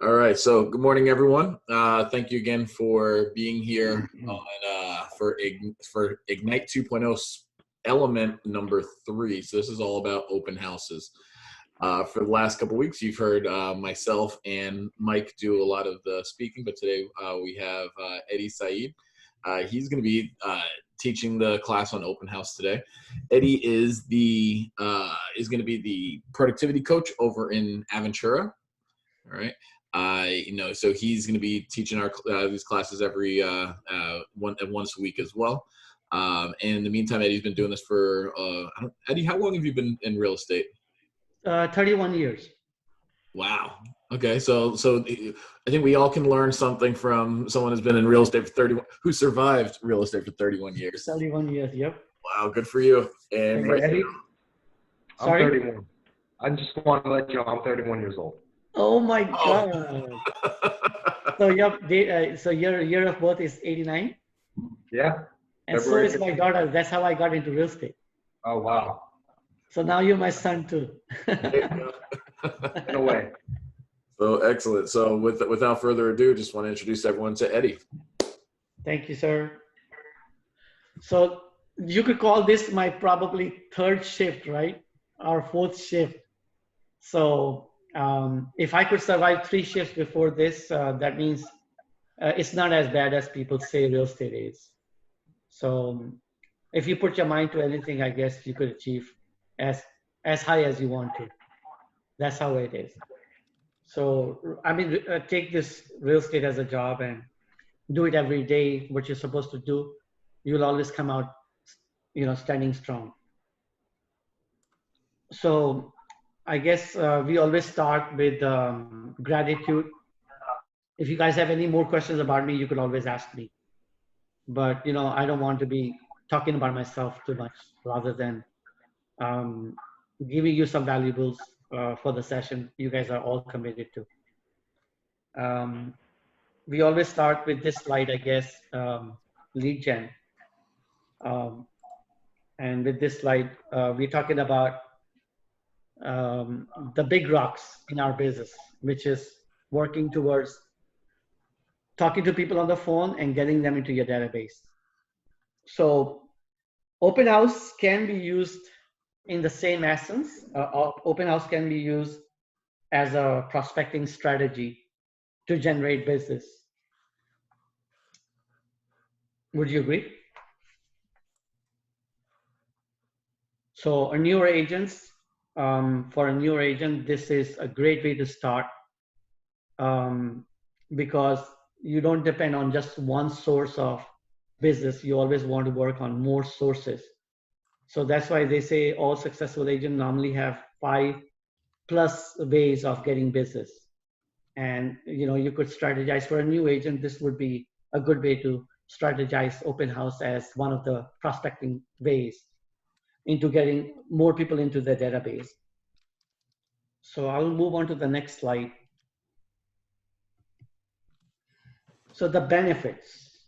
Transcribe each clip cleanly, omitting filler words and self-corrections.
All right. So, good morning, everyone. Thank you again for being here for Ignite 2.0 element number 3. So, this is all about open houses. For the last couple of weeks, you've heard myself and Mike do a lot of the speaking, but today we have Eddie Saeed. He's going to be teaching the class on open house today. Eddie is going to be the productivity coach over in Aventura. All right. So he's going to be teaching our these classes every once a week as well. And in the meantime, Eddie's been doing this for Eddie. How long have you been in real estate? 31 years. Wow. Okay. So I think we all can learn something from someone who's been in real estate for 31, who survived real estate for 31 years. 31 years. Yep. Wow. Good for you. And Hey, Eddie. I'm 31. I just want to let you know I'm 31 years old. Oh my God. So your year of birth is 89? Yeah. And February. So is my daughter. That's how I got into real estate. Oh, wow. So now you're my son too. In a way. So excellent. So without further ado, just want to introduce everyone to Eddie. Thank you, sir. So you could call this my probably third shift, right? Or fourth shift. So if I could survive 3 shifts before this, that means it's not as bad as people say real estate is. So if you put your mind to anything, I guess you could achieve as high as you want to. That's how it is. So I mean, take this real estate as a job and do it every day. What you're supposed to do, you'll always come out, standing strong. So I guess we always start with gratitude. If you guys have any more questions about me, you could always ask me. But I don't want to be talking about myself too much, rather than giving you some valuables for the session you guys are all committed to. We always start with this slide, I guess, lead gen. And with this slide, we're talking about the big rocks in our business, which is working towards talking to people on the phone and getting them into your database. So open house can be used in the same essence. Open house can be used as a prospecting strategy to generate business. Would you agree? So for a newer agent, this is a great way to start, because you don't depend on just one source of business. You always want to work on more sources. So that's why they say all successful agents normally have 5+ ways of getting business. And you could strategize. For a new agent, this would be a good way to strategize open house as one of the prospecting ways into getting more people into the database. So I'll move on to the next slide. So the benefits.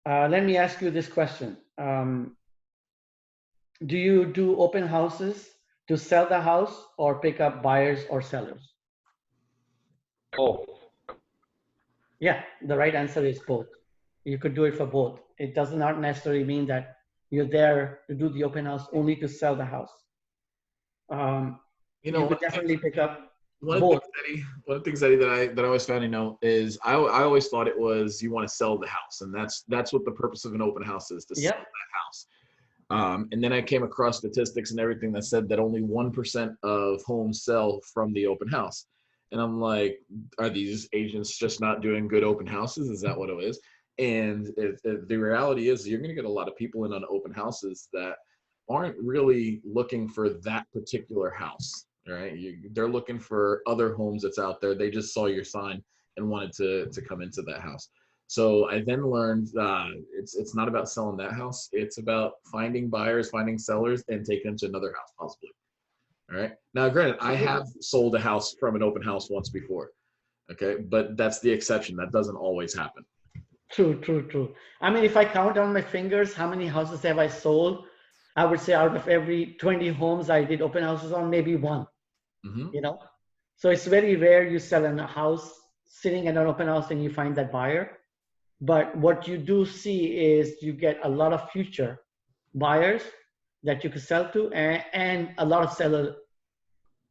Let me ask you this question. Do you do open houses to sell the house or pick up buyers or sellers? Both. Yeah, the right answer is both. You could do it for both. It does not necessarily mean that you're there to do the open house only to sell the house. You could definitely pick up both. One of the things, Eddie, that I always found, is I always thought it was you want to sell the house, and that's what the purpose of an open house is, to sell that house. And then I came across statistics and everything that said that only 1% of homes sell from the open house. And I'm like, are these agents just not doing good open houses? Is that what it is? And the reality is you're going to get a lot of people in on open houses that aren't really looking for that particular house, right? They're looking for other homes that's out there. They just saw your sign and wanted to come into that house. So I then learned it's not about selling that house. It's about finding buyers, finding sellers, and taking them to another house possibly. All right. Now, granted, I have sold a house from an open house once before. Okay. But that's the exception. That doesn't always happen. True. I mean, if I count on my fingers, how many houses have I sold? I would say out of every 20 homes I did open houses on, maybe one. So it's very rare you sell a house sitting at an open house and you find that buyer. But what you do see is you get a lot of future buyers that you could sell to, and a lot of seller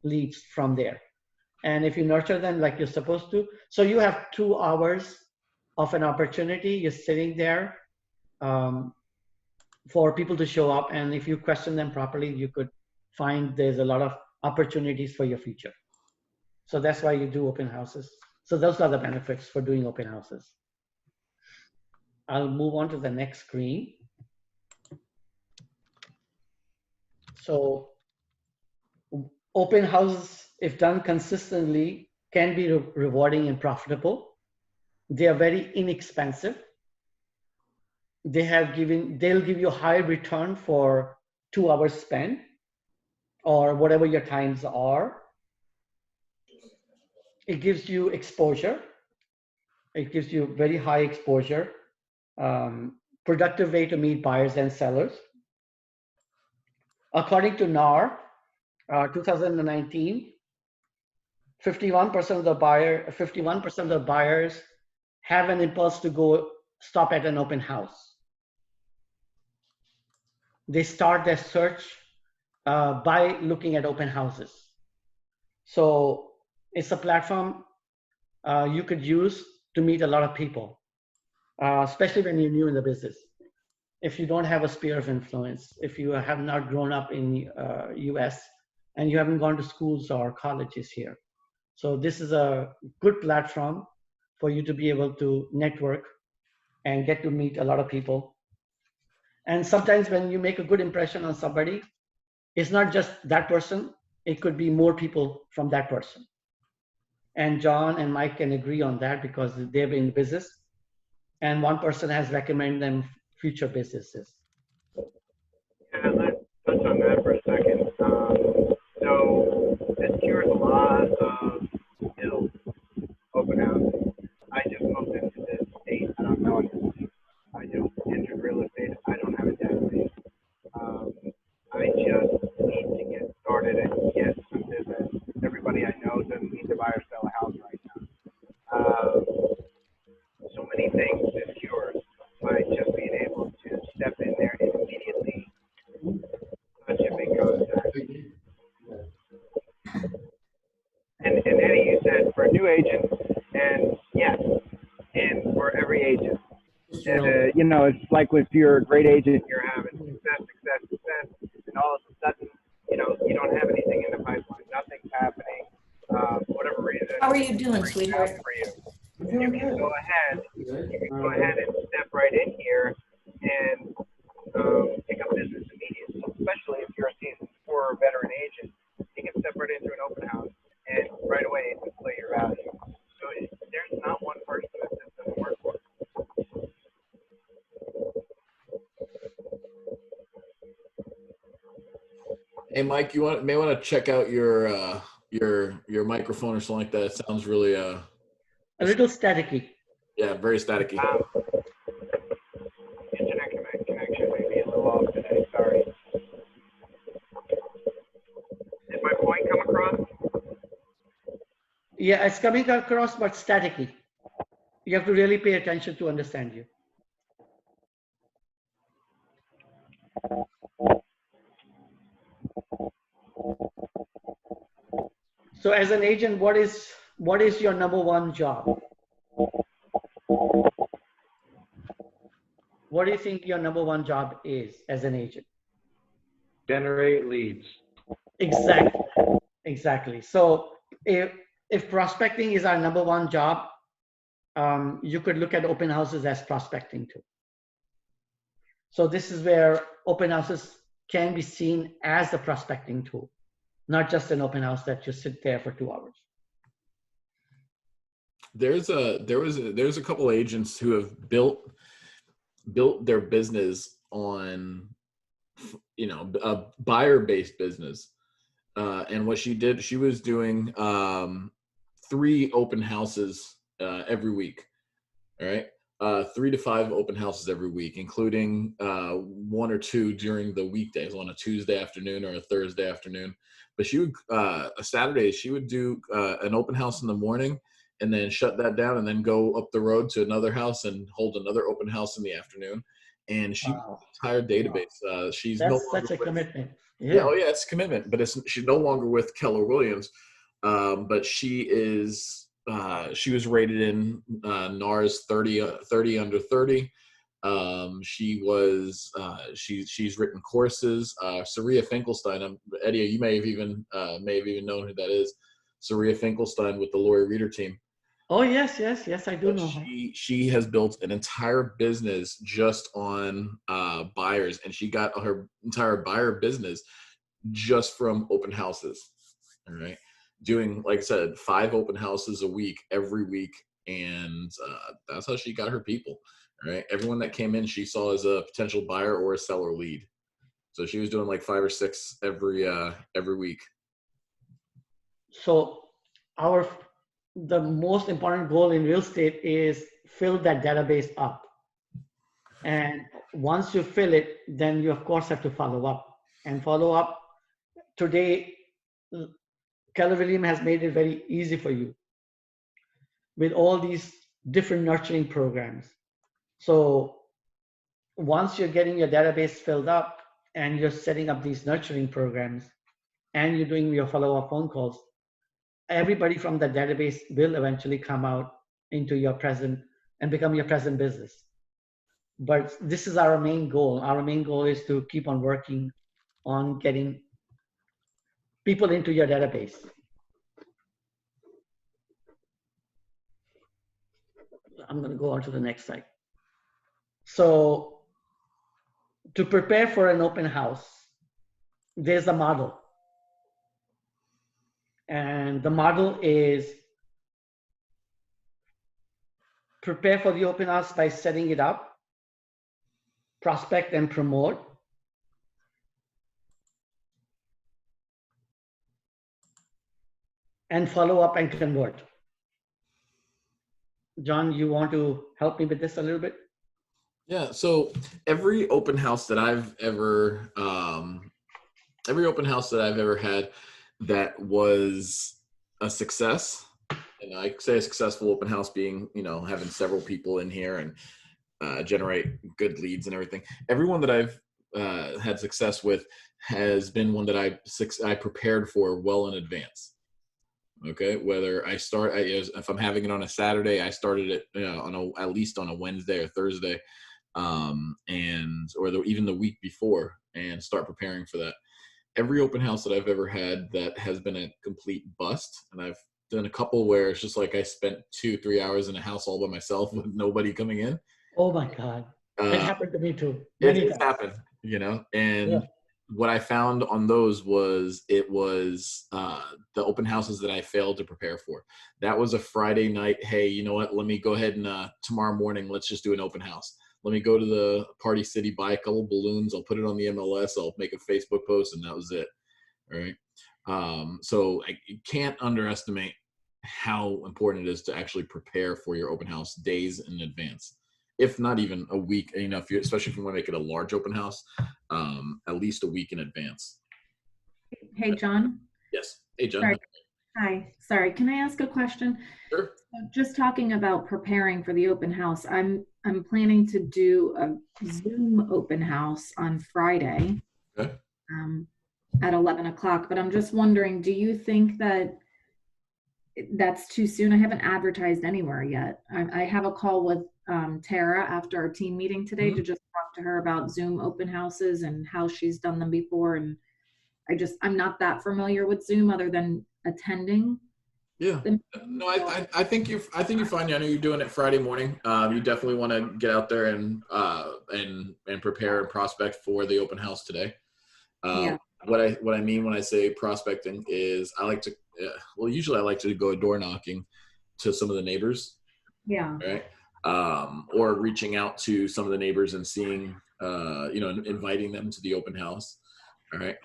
leads from there. And if you nurture them like you're supposed to, so you have 2 hours of an opportunity. You're sitting there for people to show up, and if you question them properly, you could find there's a lot of opportunities for your future. So that's why you do open houses. So those are the benefits for doing open houses. I'll move on to the next screen. So open houses, if done consistently, can be rewarding and profitable. They are very inexpensive. They'll give you a high return for 2 hours spent or whatever your times are. It gives you exposure. It gives you very high exposure, productive way to meet buyers and sellers. According to NAR, 2019, 51% of the buyers have an impulse to go stop at an open house. They start their search by looking at open houses. So it's a platform you could use to meet a lot of people, especially when you're new in the business. If you don't have a sphere of influence, if you have not grown up in US and you haven't gone to schools or colleges here. So this is a good platform for you to be able to network and get to meet a lot of people. And sometimes when you make a good impression on somebody, it's not just that person, it could be more people from that person. And John and Mike can agree on that because they've been in business and one person has recommended them future businesses. Yeah, let's touch on that for a second. So this cures a lot of open house. I just moved into this state. I don't know anything. I just entered real estate. I don't have a database. I just need to get started and get some business. Everybody I know doesn't need to buy or sell a house right now. So many things this cures by just being able to step in there and immediately touch and make contact. And Eddie, you said for a new agent, and yes, and for every agent. And, you know, it's like if you're a great agent, you're having success, and all of a sudden, you know, you don't have anything in the pipeline. Nothing's happening. Whatever reason. How are you doing, sweetheart? For you. You can go ahead. You can go ahead and step right in here and pick up business immediately. Especially if you're a seasoned or veteran agent, you can step right into an open house and right away display your value. So there's not one person that this doesn't work for. Hey, Mike, you may want to check out your microphone or something like that. It sounds really a little staticky. Yeah, very staticky. Internet connection may be a little off today. Sorry. Did my point come across? Yeah, it's coming across, but staticky. You have to really pay attention to understand you. So as an agent, what is your number one job? What do you think your number one job is as an agent? Generate leads. Exactly. So if prospecting is our number one job, you could look at open houses as prospecting too. So this is where open houses can be seen as a prospecting tool, not just an open house that you sit there for 2 hours. There's a couple agents who have built their business on, you know, a buyer-based business. And what she did, she was doing 3 open houses every week. All right. 3 to 5 open houses every week, including 1 or 2 during the weekdays on a Tuesday afternoon or a Thursday afternoon. But she would, a Saturday, she would do an open house in the morning and then shut that down and then go up the road to another house and hold another open house in the afternoon. And she Wow. entire database. She's no That's longer such a with, commitment. yeah, oh yeah, it's commitment, but she's no longer with Keller Williams. But she was rated in NAR's 30 under 30. She's written courses. Saria Finkelstein, Eddie, you may have even known who that is. Saria Finkelstein with the Lori Reader team. Oh yes, I do know her. She has built an entire business just on buyers, and she got her entire buyer business just from open houses. All right, doing, like I said, 5 open houses a week every week, and that's how she got her people. Right, everyone that came in, she saw as a potential buyer or a seller lead. So she was doing like 5 or 6 every week. So the most important goal in real estate is fill that database up. And once you fill it, then you of course have to follow up. And follow up today, Keller Williams has made it very easy for you with all these different nurturing programs. So once you're getting your database filled up and you're setting up these nurturing programs and you're doing your follow-up phone calls, everybody from the database will eventually come out into your present and become your present business. But this is our main goal. Our main goal is to keep on working on getting people into your database. I'm going to go on to the next slide. So to prepare for an open house, there's a model. And the model is prepare for the open house by setting it up, prospect and promote, and follow up and convert. John, you want to help me with this a little bit? Yeah. So every open house that I've ever had that was a success, and I say a successful open house being, having several people in here and generate good leads and everything. Everyone that I've had success with has been one that I prepared for well in advance. Okay, whether if I'm having it on a Saturday, I started it at least on a Wednesday or Thursday, even the week before, and start preparing for that. Every open house that I've ever had that has been a complete bust, and I've done a couple where it's just like I spent 2-3 hours in a house all by myself with nobody coming in. Oh my God, it happened to me too. It happened, and. Yeah. What I found on those was the open houses that I failed to prepare for. That was a Friday night. Hey, you know what? Let me go ahead and tomorrow morning, let's just do an open house. Let me go to the Party City, buy a couple balloons. I'll put it on the MLS. I'll make a Facebook post, and that was it. All right. So you can't underestimate how important it is to actually prepare for your open house days in advance. If not even a week, especially if you want to make it a large open house, at least a week in advance. Hey, John. Yes. Hey, John. Sorry. Hi. Sorry. Can I ask a question? Sure. So just talking about preparing for the open house, I'm planning to do a Zoom open house on Friday. Okay. At 11 o'clock. But I'm just wondering, do you think that's too soon? I haven't advertised anywhere yet. I have a call with Tara after our team meeting today to just talk to her about Zoom open houses and how she's done them before. And I'm not that familiar with Zoom other than attending. Yeah. No, I think you're fine. I know you're doing it Friday morning. You definitely want to get out there and prepare and prospect for the open house today. Yeah. What I mean when I say prospecting is usually I like to go door knocking to some of the neighbors. Yeah. Right. Or reaching out to some of the neighbors and seeing, inviting them to the open house. All right.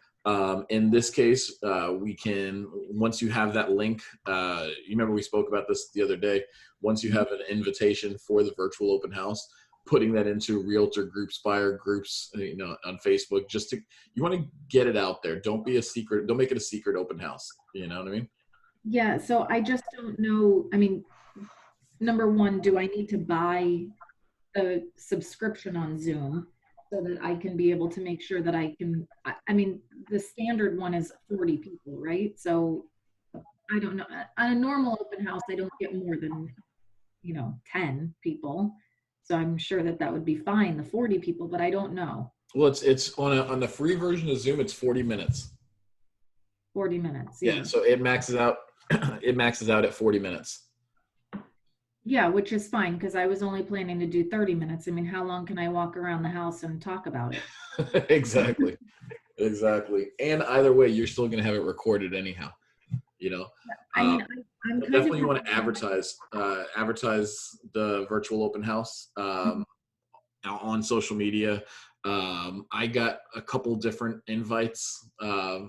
In this case, we can, once you have that link, you remember we spoke about this the other day, once you have an invitation for the virtual open house, putting that into realtor groups, buyer groups, on Facebook, you want to get it out there. Don't make it a secret open house. You know what I mean? Yeah. So I just don't know. I mean, number one, do I need to buy a subscription on Zoom so that I can be able to make sure that I mean, the standard one is 40 people, right? So I don't know. On a normal open house, I don't get more than, 10 people. So I'm sure that would be fine, the 40 people, but I don't know. Well, it's on the free version of Zoom, it's 40 minutes. 40 minutes. Yeah. So it maxes out. It maxes out at 40 minutes. Yeah, which is fine because I was only planning to do 30 minutes. I mean, how long can I walk around the house and talk about it? Exactly. And either way, you're still going to have it recorded anyhow. I mean, I'm definitely want to advertise the virtual open house on social media. I got a couple different invites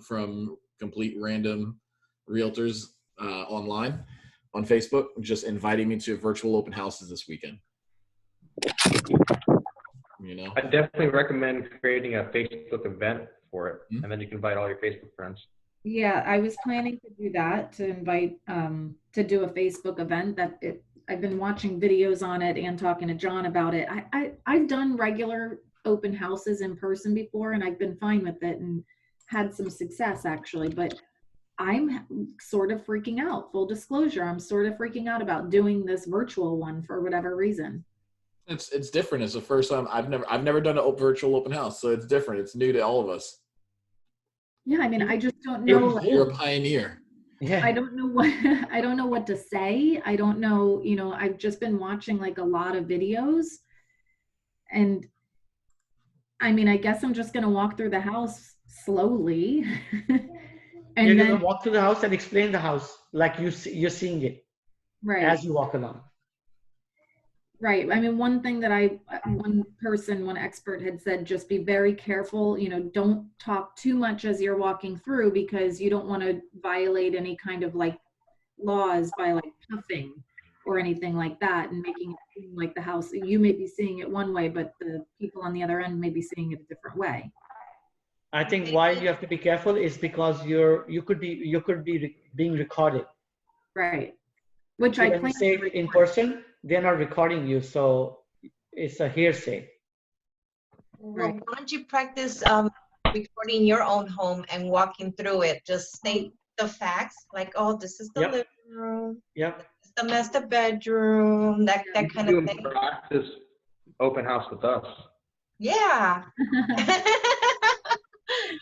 from complete random realtors online on Facebook, just inviting me to virtual open houses this weekend. I definitely recommend creating a Facebook event for it, and then you can invite all your Facebook friends. Yeah, I was planning to do that, to invite, to do a Facebook event. I've been watching videos on it and talking to John about it. I've done regular open houses in person before, and I've been fine with it and had some success actually, but I'm sort of freaking out. Full disclosure, I'm sort of freaking out about doing this virtual one for whatever reason. It's different. It's the first time I've never done a virtual open house, so it's different. It's new to all of us. Yeah, I mean, I just don't know. You're a pioneer. Yeah. I don't know what to say. I don't know, I've just been watching like a lot of videos, and I mean, I guess I'm just gonna walk through the house slowly. And you're then gonna walk through the house and explain the house like you're seeing it right as you walk along. Right. I mean, one thing that one expert had said, just be very careful, don't talk too much as you're walking through, because you don't want to violate any kind of like laws by like puffing or anything like that and making it seem like the house, you may be seeing it one way, but the people on the other end may be seeing it a different way. I think why you have to be careful is because you could be being recorded. Right. Which so I when plan you say to in person, they're not recording you, so it's a hearsay. Well, why don't you practice recording your own home and walking through it? Just state the facts, like, oh, this is the living room. Yep. This is the master bedroom. That kind of thing. Practice open house with us. Yeah.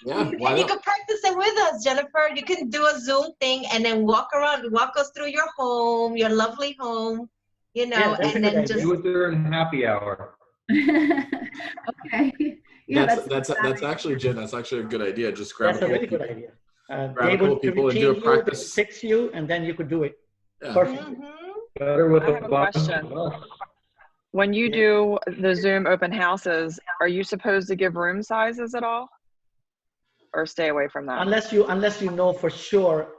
Yeah, And you can practice it with us, Jennifer. You can do a Zoom thing and then walk us through your home, your lovely home, and then just do it during happy hour. Okay. Yeah, that's actually, Jen. That's actually a good idea. Just grab That's a really good idea. Grab a couple people and do a practice. Fix you, and then you could do it. Yeah. Perfect. Better with I have a question. When you do the Zoom open houses, are you supposed to give room sizes at all, or stay away from that? Unless you know for sure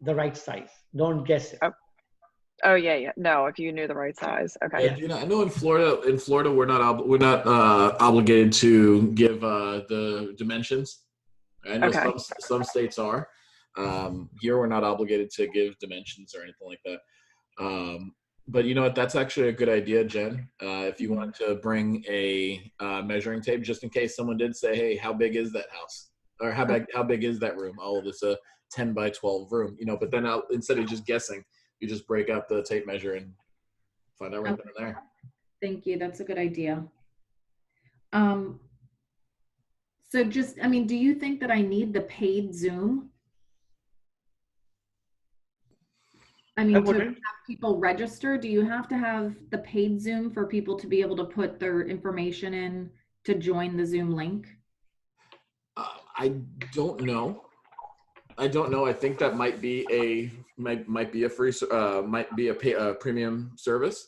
the right size. Don't guess it. Oh yeah. No, if you knew the right size. Okay. Yeah. I know in Florida we're not obligated to give the dimensions. I know some states are. Here we're not obligated to give dimensions or anything like that. But you know what? That's actually a good idea, Jen. If you wanted to bring a measuring tape, just in case someone did say, "Hey, how big is that house?" Or how big is that room? Oh, it's a 10 by 12 room. But then instead of just guessing, you just break out the tape measure and find out right then and there. Thank you. That's a good idea. So do you think that I need the paid Zoom? I mean, to have people register, do you have to have the paid Zoom for people to be able to put their information in to join the Zoom link? I don't know. I think that might be a free, might be a premium service.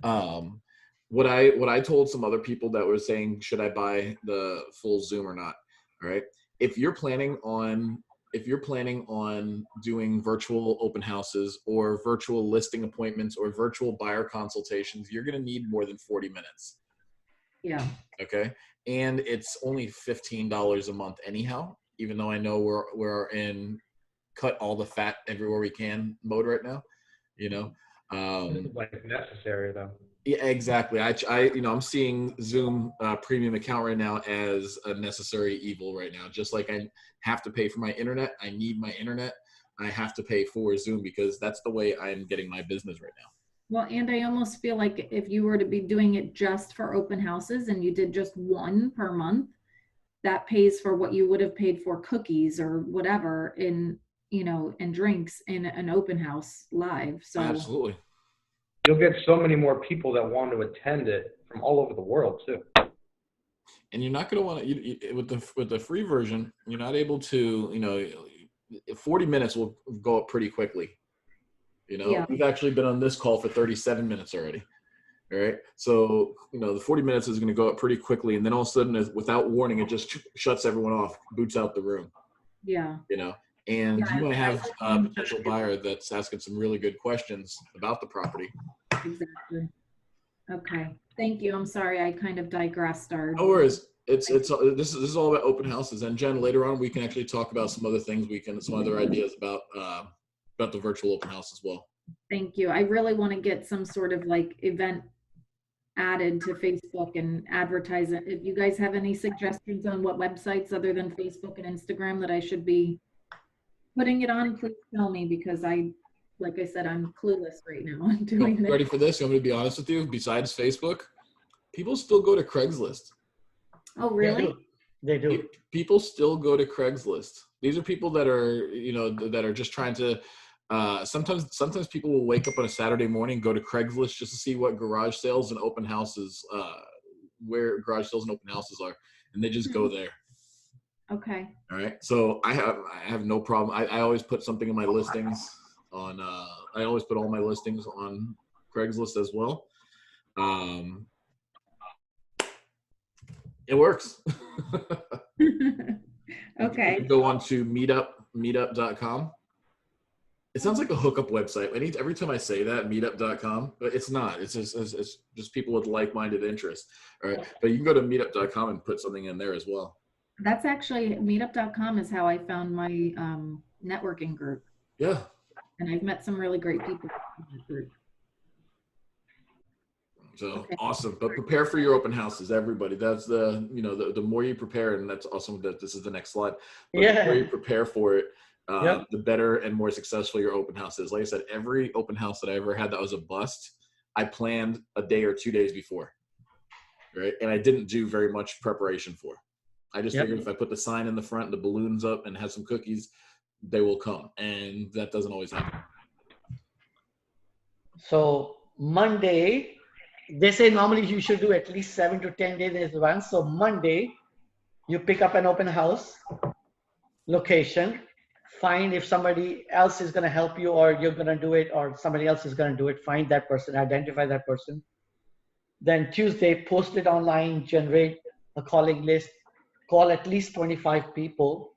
What I told some other people that were saying, should I buy the full Zoom or not? All right. if you're planning on doing virtual open houses or virtual listing appointments or virtual buyer consultations, you're going to need more than 40 minutes. Yeah. Okay. And it's only $15 a month anyhow, even though I know we're in cut all the fat everywhere we can mode right now, you know. Like necessary though. Yeah, exactly. I'm seeing Zoom premium account right now as a necessary evil right now. Just like I have to pay for my internet, I need my internet. I have to pay for Zoom because that's the way I'm getting my business right now. Well, and I almost feel like if you were to be doing it just for open houses and you did just one per month, that pays for what you would have paid for cookies or whatever in, and drinks in an open house live. So Absolutely. You'll get so many more people that want to attend it from all over the world too. And you're not going to want to, with the free version, you're not able to, 40 minutes will go up pretty quickly. Yeah. We've actually been on this call for 37 minutes already. All right. So, the 40 minutes is going to go up pretty quickly. And then all of a sudden, without warning, it just shuts everyone off, boots out the room. Yeah. And you might have a potential buyer that's asking some really good questions about the property. Exactly. Okay. Thank you. I'm sorry. I kind of digressed. No worries. This is all about open houses. And Jen, later on, we can actually talk about some other things. Some other ideas about the virtual open house as well. Thank you. I really want to get some sort of like event added to Facebook and advertise it. If you guys have any suggestions on what websites other than Facebook and Instagram that I should be putting it on, please tell me, because like I said, I'm clueless right now on doing this. Ready for this? I'm going to be honest with you. Besides Facebook, people still go to Craigslist. Oh, really? They do. People still go to Craigslist. These are people that are, that are just trying to, sometimes people will wake up on a Saturday morning, go to Craigslist just to see what garage sales and open houses, where garage sales and open houses are. And they just go there. Okay. All right. So I have no problem. I always put something in my listings on, I always put all my listings on Craigslist as well. It works. Okay. You go on to meetup.com. It sounds like a hookup website. Every time I say that, meetup.com, but it's not. It's just people with like-minded interests. All right. But you can go to meetup.com and put something in there as well. That's actually, meetup.com is how I found my networking group. Yeah. And I've met some really great people in that group. So okay. Awesome. But prepare for your open houses, everybody. That's the more you prepare, and that's awesome that this is the next slide. But the more you prepare for it, the better and more successful your open house is. Like I said, every open house that I ever had that was a bust, I planned a day or 2 days before, right? And I didn't do very much preparation for. I just figured if I put the sign in the front, the balloons up, and have some cookies, they will come. And that doesn't always happen. So Monday, they say normally you should do at least 7 to 10 days in advance. So Monday, you pick up an open house location, find if somebody else is going to help you, or you're going to do it, or somebody else is going to do it. Find that person, identify that person. Then Tuesday, post it online, generate a calling list, call at least 25 people.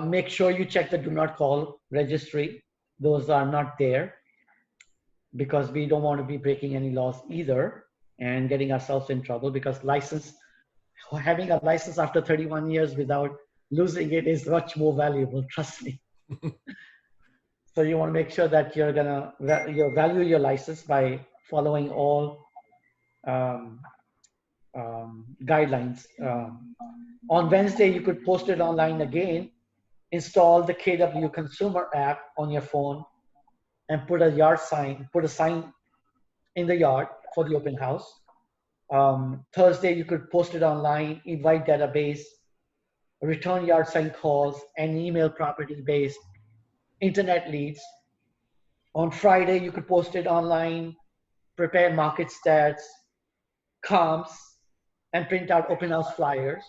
Make sure you check the do not call registry. Those are not there, because we don't want to be breaking any laws either and getting ourselves in trouble, because having a license after 31 years without losing it is much more valuable, trust me. So you want to make sure that you value your license by following all guidelines. On Wednesday, you could post it online again, install the KW Consumer app on your phone, and put a sign in the yard for the open house. Thursday, you could post it online, invite database, return yard sign calls, and email property-based internet leads. On Friday, you could post it online, prepare market stats, comps, and print out open house flyers.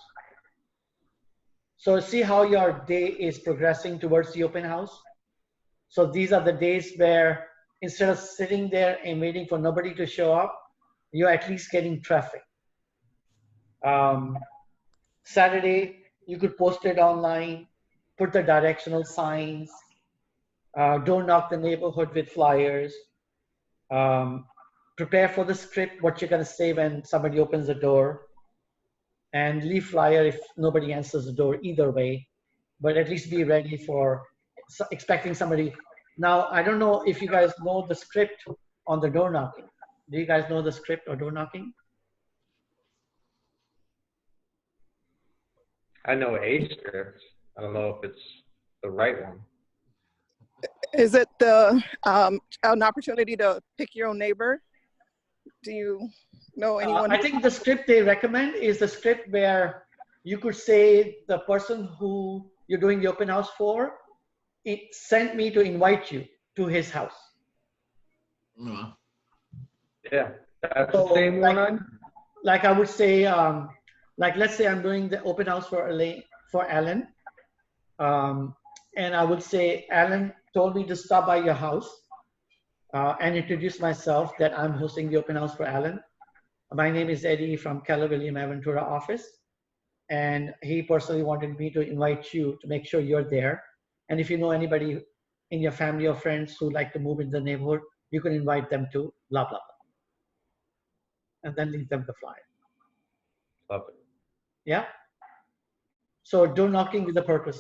So see how your day is progressing towards the open house. So these are the days where instead of sitting there and waiting for nobody to show up, you're at least getting traffic. Saturday, You could post it online, put the directional signs, don't knock the neighborhood with flyers, prepare for the script, what you're going to say when somebody opens the door, and leave flyer if nobody answers the door either way, but at least be ready for expecting somebody. Now, I don't know if you guys know the script on the door knocking. Do you guys know the script or door knocking? I know a script. I don't know if it's the right one. Is it the an opportunity to pick your own neighbor? Do you know anyone? I think the script they recommend is the script where you could say the person who you're doing the open house for, it sent me to invite you to his house. Yeah, that's so, the same one. Like I would say, like let's say I'm doing the open house for Alan, and I would say Alan told me to stop by your house and introduce myself that I'm hosting the open house for Alan. My name is Eddie from Keller William Aventura office, and he personally wanted me to invite you to make sure you're there. And if you know anybody in your family or friends who like to move in the neighborhood, you can invite them to blah, blah, blah. And then leave them the flyer. Love it. Yeah. So door knocking with a purpose.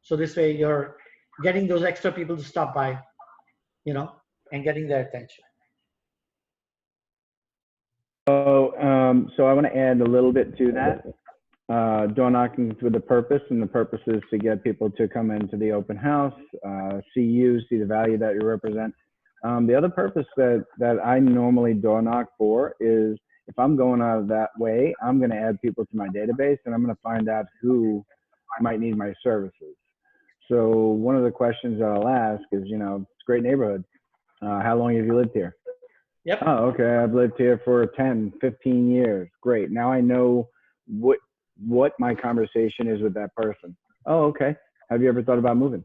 So this way you're getting those extra people to stop by, you know, and getting their attention. So I want to add a little bit to that. Door knocking with a purpose, and the purpose is to get people to come into the open house, see you, see the value that you represent. The other purpose that I normally door knock for is if I'm going out of that way, I'm going to add people to my database, and I'm going to find out who might need my services. So one of the questions that I'll ask is, you know, it's a great neighborhood. How long have you lived here? Yep. Oh, okay. I've lived here for 10, 15 years. Great. Now I know what my conversation is with that person. Oh, okay. Have you ever thought about moving?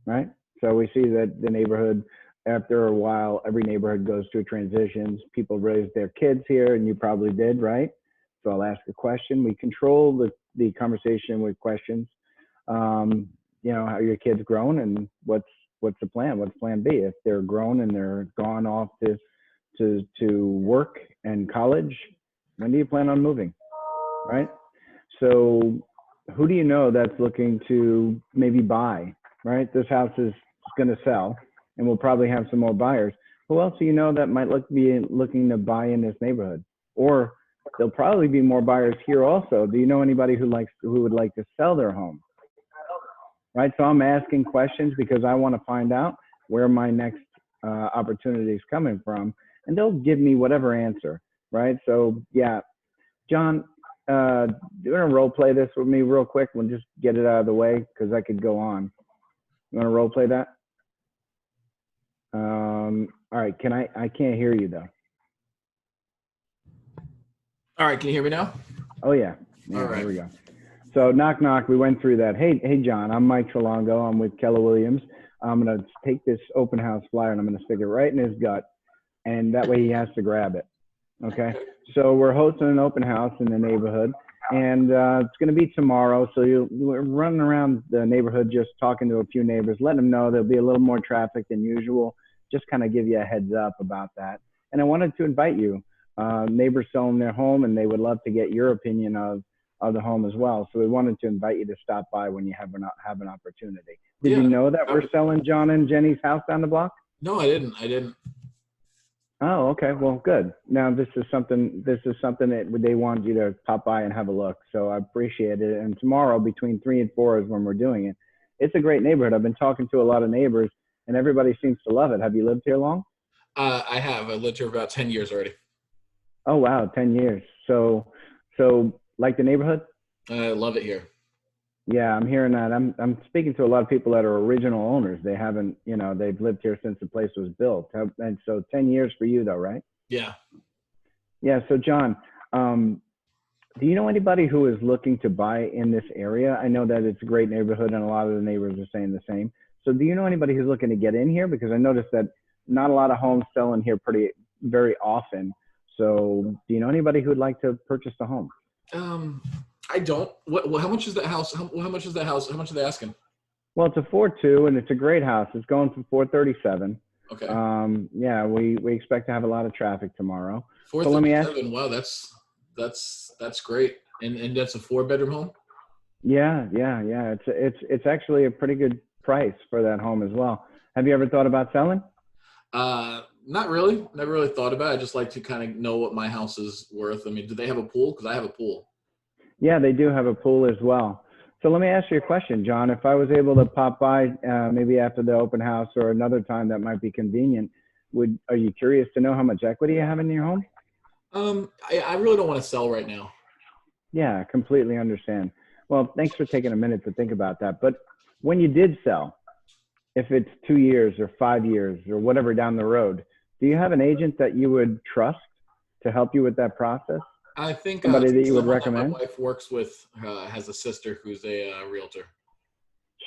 Right? So we see that the neighborhood, after a while, every neighborhood goes through transitions. People raise their kids here, and you probably did, right? So I'll ask a question. We control the conversation with questions. You know, how your kids grown, and what's the plan? What's plan B? If they're grown and they're gone off to work and college, when do you plan on moving, right? So who do you know that's looking to maybe buy, right? This house is going to sell, and we'll probably have some more buyers. Who else do you know that might be looking to buy in this neighborhood? Or there'll probably be more buyers here also. Do you know anybody who would like to sell their home? Right, so I'm asking questions because I want to find out where my next opportunity is coming from, and they'll give me whatever answer, right? So yeah, John, do you want to role play this with me real quick? We'll just get it out of the way because I could go on. You want to role play that? All right, I can't hear you though. All right, can you hear me now? Oh yeah, all right. Here we go. So knock, knock, we went through that. Hey, John, I'm Mike Trelongo. I'm with Keller Williams. I'm going to take this open house flyer and I'm going to stick it right in his gut. And that way he has to grab it. Okay. So we're hosting an open house in the neighborhood, and it's going to be tomorrow. So we're running around the neighborhood, just talking to a few neighbors, letting them know there'll be a little more traffic than usual. Just kind of give you a heads up about that. And I wanted to invite you, neighbors selling their home, and they would love to get your opinion of the home as well. So we wanted to invite you to stop by when you have an opportunity. Did you know that we're selling John and Jenny's house down the block? No, I didn't. Oh, okay. Well, good. Now this is something that they want you to pop by and have a look. So I appreciate it. And tomorrow between 3 and 4 is when we're doing it. It's a great neighborhood. I've been talking to a lot of neighbors, and everybody seems to love it. Have you lived here long? I have. I lived here for about 10 years already. Oh, wow. 10 years. So like the neighborhood? I love it here. Yeah, I'm hearing that. I'm speaking to a lot of people that are original owners. They haven't, they've lived here since the place was built. And so 10 years for you though, right? Yeah. Yeah. So John, do you know anybody who is looking to buy in this area? I know that it's a great neighborhood and a lot of the neighbors are saying the same. So do you know anybody who's looking to get in here? Because I noticed that not a lot of homes sell in here very often. So do you know anybody who'd like to purchase a home? I don't. What? How much is that house? How much is that house? How much are they asking? Well, it's a 4.2 and it's a great house. It's going for 437. Okay. Yeah, we expect to have a lot of traffic tomorrow. 437. So let me ask. Wow, that's great. And that's a 4-bedroom home? Yeah. It's actually a pretty good price for that home as well. Have you ever thought about selling? Not really. Never really thought about it. I just like to kind of know what my house is worth. I mean, do they have a pool? Because I have a pool. Yeah, they do have a pool as well. So let me ask you a question, John. If I was able to pop by maybe after the open house or another time that might be convenient, are you curious to know how much equity you have in your home? I really don't want to sell right now. Yeah, I completely understand. Well, thanks for taking a minute to think about that. But when you did sell, if it's 2 years or 5 years or whatever down the road, do you have an agent that you would trust to help you with that process? I think somebody that you would someone recommend. that my wife works with has a sister who's a realtor.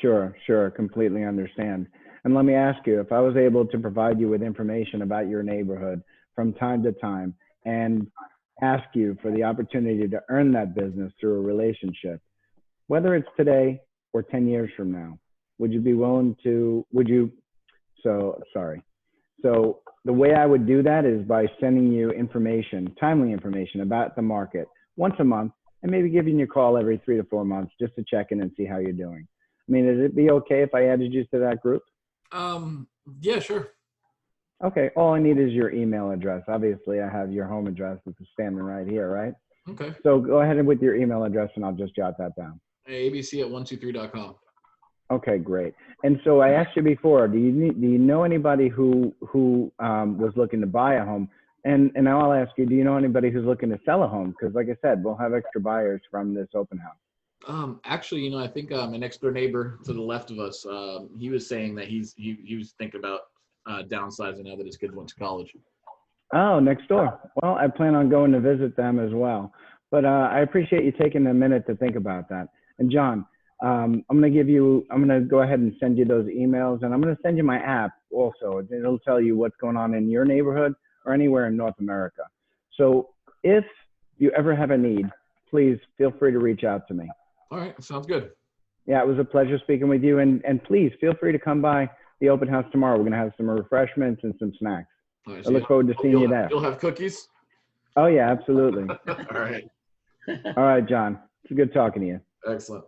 Sure, completely understand. And let me ask you, if I was able to provide you with information about your neighborhood from time to time and ask you for the opportunity to earn that business through a relationship, whether it's today or 10 years from now, would you be willing to, So the way I would do that is by sending you information, timely information about the market once a month, and maybe giving you a call every 3 to 4 months just to check in and see how you're doing. I mean, would it be okay if I added you to that group? Yeah, sure. Okay, all I need is your email address. Obviously, I have your home address, which is standing right here, right? Okay. So go ahead with your email address, and I'll just jot that down. abc@123.com. Okay, great. And so I asked you before, do you know anybody who was looking to buy a home? And now I'll ask you, do you know anybody who's looking to sell a home? Because like I said, we'll have extra buyers from this open house. Actually, I think my next door neighbor to the left of us, he was saying that he was thinking about downsizing now that his kids went to college. Oh, next door. Well, I plan on going to visit them as well. But I appreciate you taking a minute to think about that. And John, I'm going to go ahead and send you those emails, and I'm going to send you my app also. It'll tell you what's going on in your neighborhood or anywhere in North America. So if you ever have a need, please feel free to reach out to me. All right. Sounds good. Yeah, it was a pleasure speaking with you. And please feel free to come by the open house tomorrow. We're going to have some refreshments and some snacks. Right, I look forward to seeing you there. You'll have cookies? Oh, yeah, absolutely. All right. All right, John. It's good talking to you. Excellent.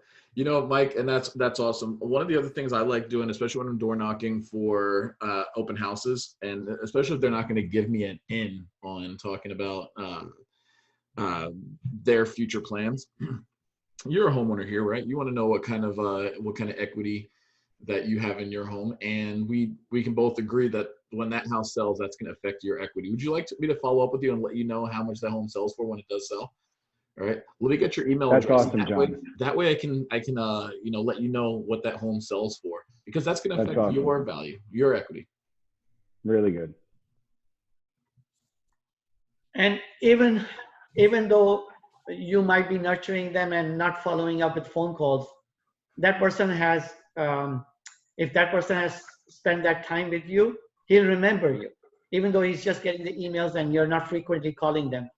Mike, and that's awesome. One of the other things I like doing, especially when I'm door knocking for open houses, and especially if they're not going to give me an in on talking about their future plans. You're a homeowner here, right? You want to know what kind of equity that you have in your home, and we can both agree that when that house sells, that's going to affect your equity. Would you like me to follow up with you and let you know how much that home sells for when it does sell? All right. Let me get your email address. That's awesome, John. That way I can let you know what that home sells for, because that's going to affect awesome. your value, your equity. Really good. And even though you might be nurturing them and not following up with phone calls, that person has, if that person has spent that time with you, he'll remember you. Even though he's just getting the emails and you're not frequently calling them,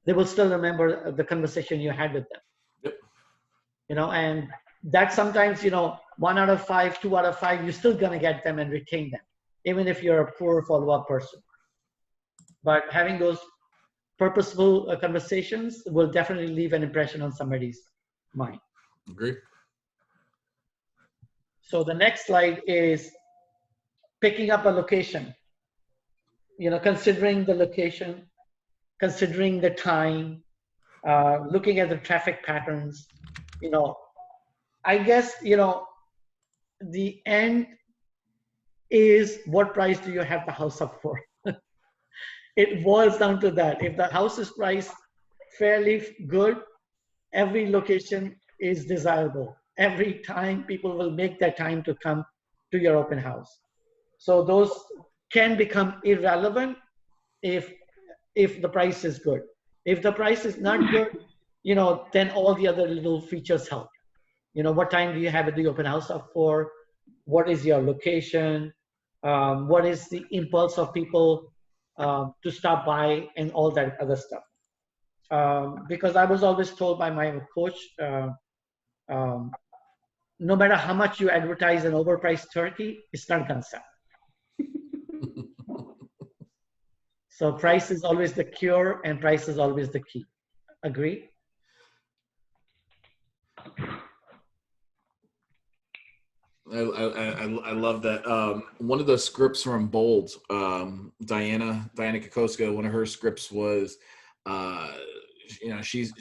they will still remember the conversation you had with them. Yep. And that sometimes, 1 out of 5, 2 out of 5, you're still going to get them and retain them, even if you're a poor follow-up person. But having those purposeful conversations will definitely leave an impression on somebody's mind. Agree. So the next slide is picking up a location. Considering the location, considering the time, looking at the traffic patterns. I guess, the end is, what price do you have the house up for? It boils down to that. If the house is priced fairly good, every location is desirable. Every time people will make that time to come to your open house. So those can become irrelevant if the price is good. If the price is not good, then all the other little features help. What time do you have the open house up for? What is your location? What is the impulse of people to stop by and all that other stuff. because I was always told by my coach, um, no matter how much you advertise an overpriced turkey, it's not gonna sell. So price is always the cure, and price is always the key. Agree? I love that. One of the scripts from Bold, Diana Kokoska, one of her scripts was, she's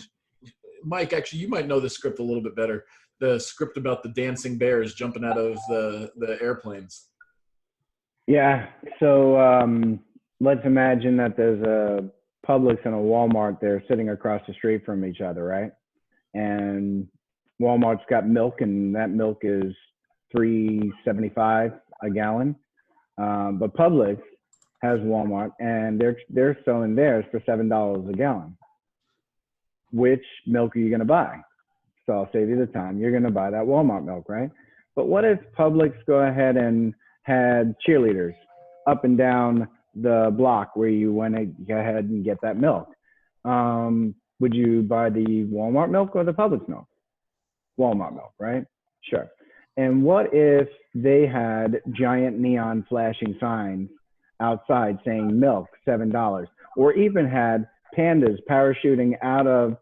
Mike. Actually, you might know the script a little bit better. The script about the dancing bears jumping out of the airplanes. Yeah. So let's imagine that there's a Publix and a Walmart. They're sitting across the street from each other, right? And Walmart's got milk, and that milk is $3.75 a gallon. But Publix has Walmart, and they're selling theirs for $7 a gallon. Which milk are you going to buy? So I'll save you the time. You're going to buy that Walmart milk, right? But what if Publix go ahead and had cheerleaders up and down the block where you want to go ahead and get that milk? Would you buy the Walmart milk or the Publix milk? Walmart milk, right? Sure. And what if they had giant neon flashing signs outside saying milk, $7, or even had pandas parachuting out of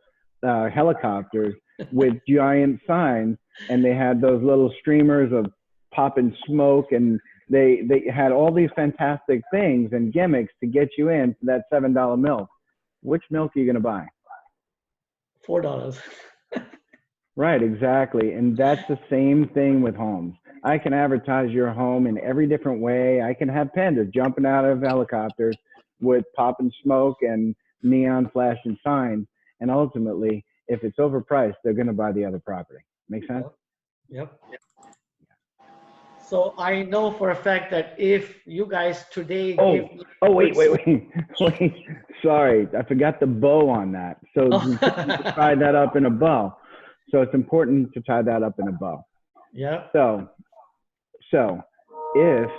helicopters with giant signs, and they had those little streamers of popping smoke, and they had all these fantastic things and gimmicks to get you in for that $7 milk? Which milk are you going to buy? $4. Right, exactly. And that's the same thing with homes. I can advertise your home in every different way. I can have pandas jumping out of helicopters with popping smoke and neon flashing signs. And ultimately, if it's overpriced, they're going to buy the other property. Make sense? Yep. So I know for a fact that if you guys today wait. Sorry, I forgot the bow on that. So you tie that up in a bow. So it's important to tie that up in a bow. Yeah. So if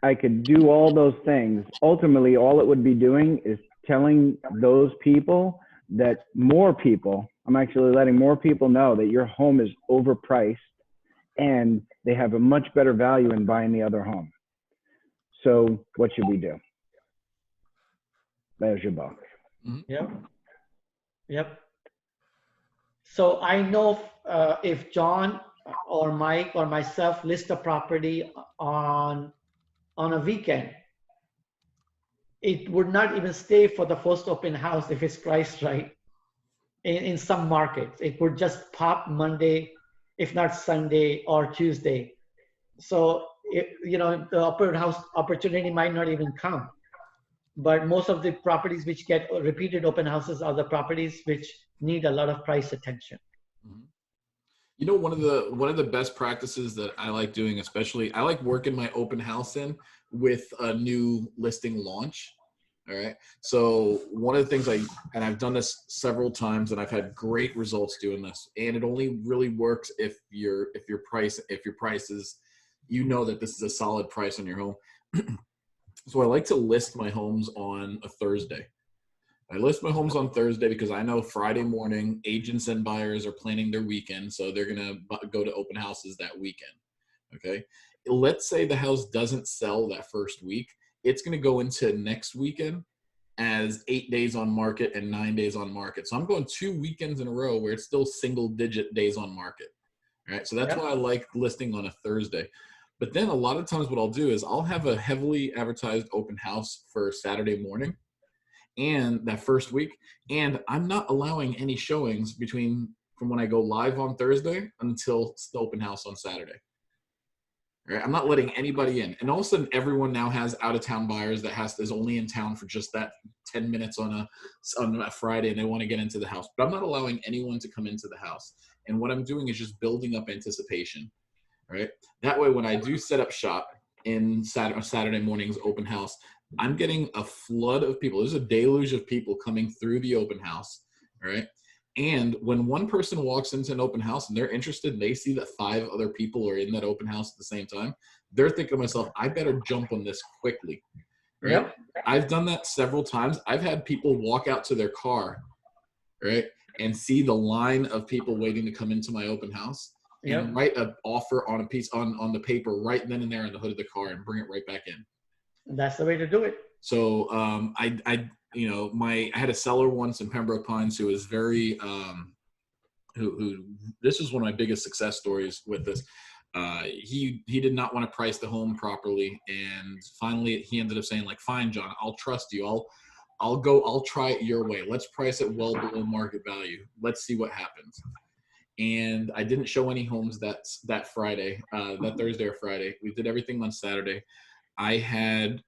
I could do all those things, ultimately all it would be doing is telling those people that I'm actually letting more people know that your home is overpriced and they have a much better value in buying the other home. So what should we do? There's your bow. Yep. So I know if John or Mike or myself list a property on a weekend, it would not even stay for the first open house if it's priced right. In some markets, it would just pop Monday, if not Sunday or Tuesday. So the open house opportunity might not even come. But most of the properties which get repeated open houses are the properties which need a lot of price attention. You know, one of the best practices that I like doing, especially, I like working my open house in with a new listing launch. All right. So one of the things and I've done this several times, and I've had great results doing this. And it only really works if your price is, that this is a solid price on your home. So I like to list my homes on a Thursday. I list my homes on Thursday because I know Friday morning agents and buyers are planning their weekend, so they're going to go to open houses that weekend. Okay. Let's say the house doesn't sell that first week. It's going to go into next weekend as 8 days on market and 9 days on market. So I'm going 2 weekends in a row where it's still single digit days on market. All right. So that's why I like listing on a Thursday. But then a lot of times what I'll do is I'll have a heavily advertised open house for Saturday morning and that first week. And I'm not allowing any showings from when I go live on Thursday until the open house on Saturday. Right? I'm not letting anybody in. And all of a sudden, everyone now has out-of-town buyers that is only in town for just that 10 minutes on a Friday, and they want to get into the house. But I'm not allowing anyone to come into the house. And what I'm doing is just building up anticipation. Right? That way, when I do set up shop in Saturday morning's open house, I'm getting a flood of people. There's a deluge of people coming through the open house. Right? And when one person walks into an open house and they're interested and they see that 5 other people are in that open house at the same time, they're thinking to myself, I better jump on this quickly. Right? Yep. I've done that several times. I've had people walk out to their car right? And see the line of people waiting to come into my open house and write an offer on a piece on the paper right then and there on the hood of the car and bring it right back in. That's the way to do it. So I had a seller once in Pembroke Pines who was very who this is one of my biggest success stories with this. He did not want to price the home properly, and finally he ended up saying, like, fine, John, I'll trust you. I'll try it your way. Let's price it well below market value. Let's see what happens. And I didn't show any homes that Friday, that Thursday or Friday. We did everything on Saturday. I had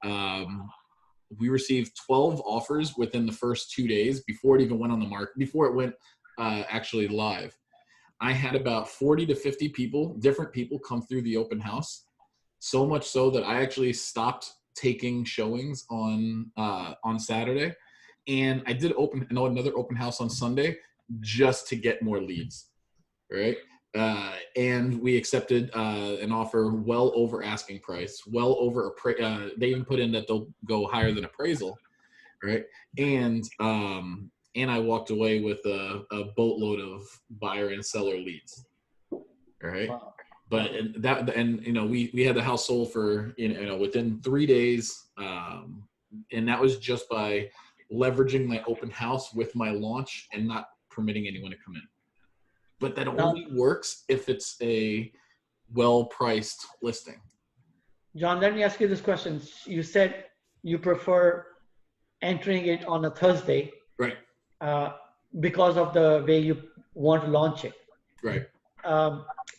we received 12 offers within the first 2 days before it even went on the market, before it went actually live. I had about 40 to 50 different people come through the open house. So much so that I actually stopped taking showings on Saturday. And I did another open house on Sunday just to get more leads, right? And we accepted an offer well over asking price, well over, they even put in that they'll go higher than appraisal, right? And I walked away with a boatload of buyer and seller leads, all right? Wow. But we had the house sold for within 3 days, and that was just by leveraging my open house with my launch and not permitting anyone to come in. But that only works if it's a well-priced listing. John, let me ask you this question. You said you prefer entering it on a Thursday, right? Because of the way you want to launch it, right?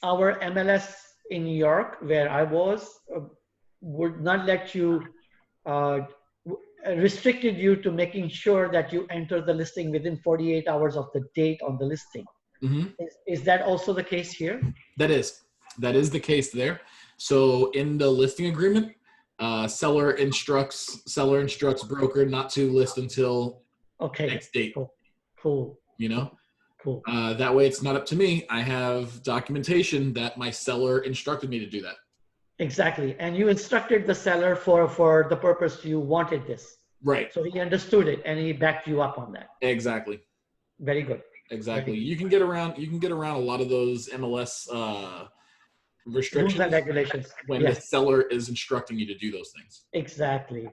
Our MLS in New York, where I was, would not let you, restricted you to making sure that you enter the listing within 48 hours of the date on the listing. Mm-hmm. Is that also the case here? That is the case there. So in the listing agreement, seller instructs broker not to list until next date. Cool. Cool. That way it's not up to me. I have documentation that my seller instructed me to do that. Exactly. And you instructed the seller for the purpose you wanted this. Right. So he understood it and he backed you up on that. Exactly. Very good. Exactly. You can get around a lot of those MLS restrictions, rules and regulations when the seller is instructing you to do those things. Exactly.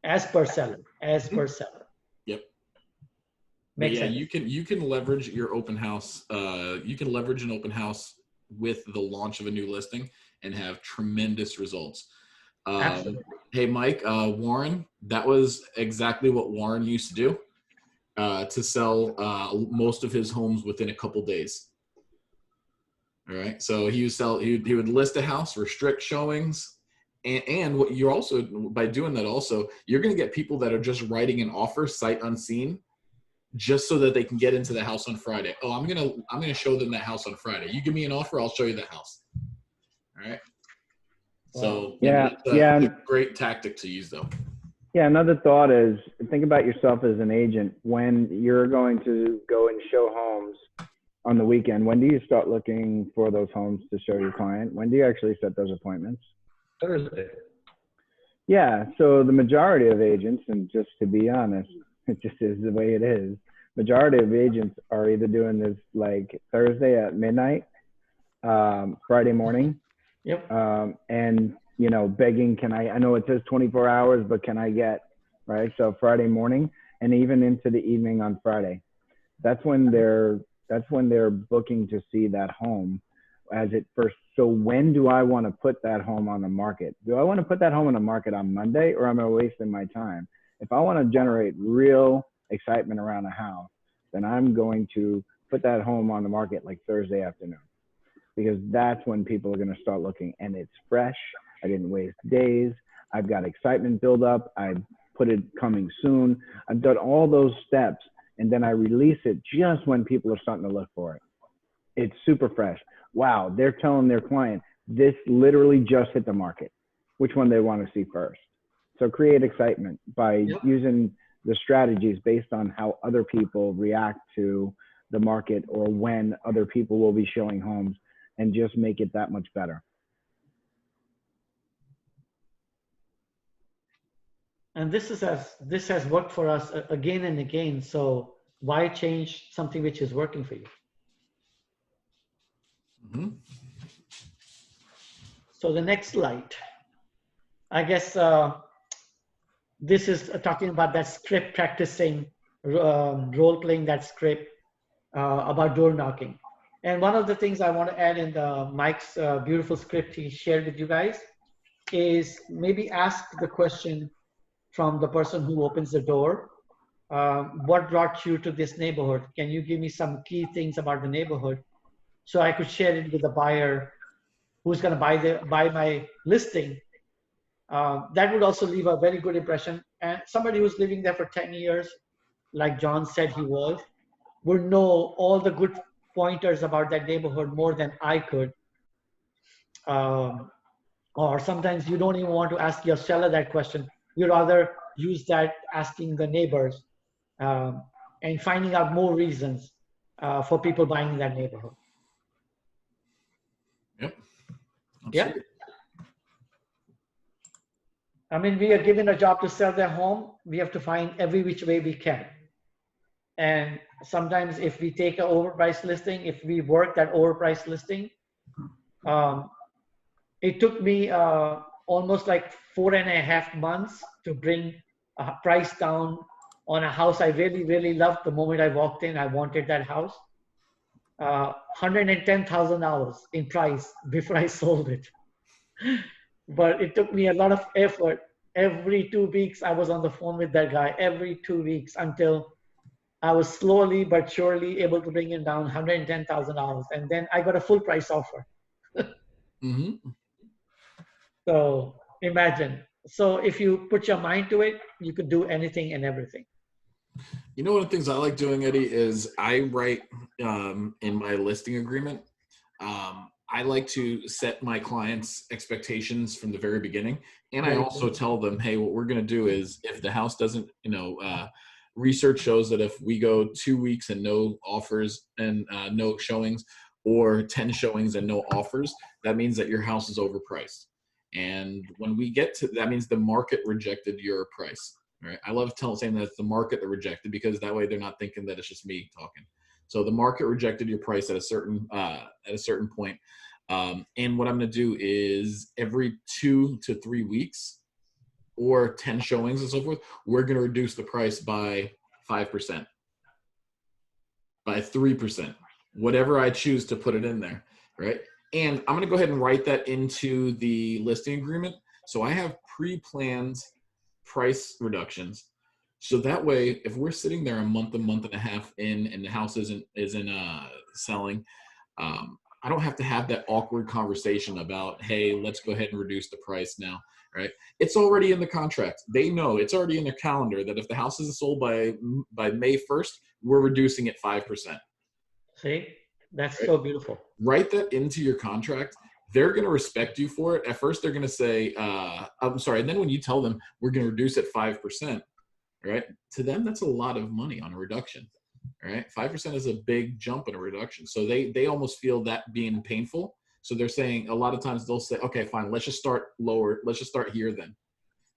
As per seller. Yep. Makes sense. You can leverage your open house. You can leverage an open house with the launch of a new listing and have tremendous results. Absolutely. Hey, Mike, Warren, that was exactly what Warren used to do. To sell most of his homes within a couple days. All right, so he would list a house, restrict showings, and what you're also, by doing that also, you're going to get people that are just writing an offer sight unseen, just so that they can get into the house on Friday. Oh, I'm gonna show them that house on Friday. You give me an offer, I'll show you that house. All right. So it's a great tactic to use, though. Yeah, another thought is, think about yourself as an agent. When you're going to go and show homes on the weekend, when do you start looking for those homes to show your client? When do you actually set those appointments? Thursday. Yeah, so the majority of agents, and just to be honest, it just is the way it is, majority of agents are either doing this like Thursday at midnight, Friday morning, and begging, I know it says 24 hours, but can I get, right? So Friday morning and even into the evening on Friday. That's when they're booking to see that home as it first. So when do I want to put that home on the market? Do I want to put that home on the market on Monday, or am I wasting my time? If I want to generate real excitement around a house, then I'm going to put that home on the market like Thursday afternoon, because that's when people are going to start looking, and it's fresh. I didn't waste days. I've got excitement build up. I put it coming soon. I've done all those steps, and then I release it just when people are starting to look for it. It's super fresh. Wow, they're telling their client, this literally just hit the market, which one they want to see first. So create excitement by using the strategies based on how other people react to the market or when other people will be showing homes, and just make it that much better. And this has worked for us again and again. So Why change something which is working for you? Mm-hmm. So the next slide, I guess this is talking about that script practicing, role playing that script about door knocking. And one of the things I want to add in Mike's beautiful script he shared with you guys is maybe ask the question from the person who opens the door. What brought you to this neighborhood? Can you give me some key things about the neighborhood? So I could share it with the buyer who's going to buy my listing. That would also leave a very good impression. And somebody who's living there for 10 years, like John said he was, would know all the good pointers about that neighborhood more than I could. Or sometimes you don't even want to ask your seller that question. You rather use that asking the neighbors and finding out more reasons for people buying that neighborhood. Yep. Yeah. I mean, we are given a job to sell their home. We have to find every which way we can. And sometimes if we take an overpriced listing, if we work that overpriced listing, it took me almost like 4.5 months to bring a price down on a house I really, really loved. The moment I walked in, I wanted that house. $110,000 in price before I sold it. But it took me a lot of effort. Every 2 weeks, I was on the phone with that guy, every 2 weeks, until I was slowly but surely able to bring it down $110,000. And then I got a full price offer. Mm-hmm. So imagine. So if you put your mind to it, you could do anything and everything. You know, one of the things I like doing, Eddie, is I write in my listing agreement, I like to set my clients' expectations from the very beginning. And I also tell them, hey, what we're going to do is if the house doesn't, research shows that if we go 2 weeks and no offers and no showings, or 10 showings and no offers, that means that your house is overpriced. And when we get to, that means the market rejected your price. Right? I love saying that it's the market that rejected, because that way they're not thinking that it's just me talking. So the market rejected your price at a certain point. And what I'm going to do is every 2 to 3 weeks or 10 showings and so forth, we're going to reduce the price by 5%, by 3%, whatever I choose to put it in there. Right. And I'm going to go ahead and write that into the listing agreement. So I have pre-planned price reductions. So that way, if we're sitting there a month and a half in, and the house isn't selling, I don't have to have that awkward conversation about, hey, let's go ahead and reduce the price now, right? It's already in the contract. They know, it's already in their calendar that if the house isn't sold by May 1st, we're reducing it 5%. See, that's right? So beautiful. Write that into your contract. They're going to respect you for it. At first, they're going to say, I'm sorry. And then when you tell them we're going to reduce it 5%, right? To them, that's a lot of money on a reduction, right? 5% is a big jump in a reduction. So they almost feel that being painful. So they're saying, a lot of times they'll say, okay, fine, let's just start lower. Let's just start here then,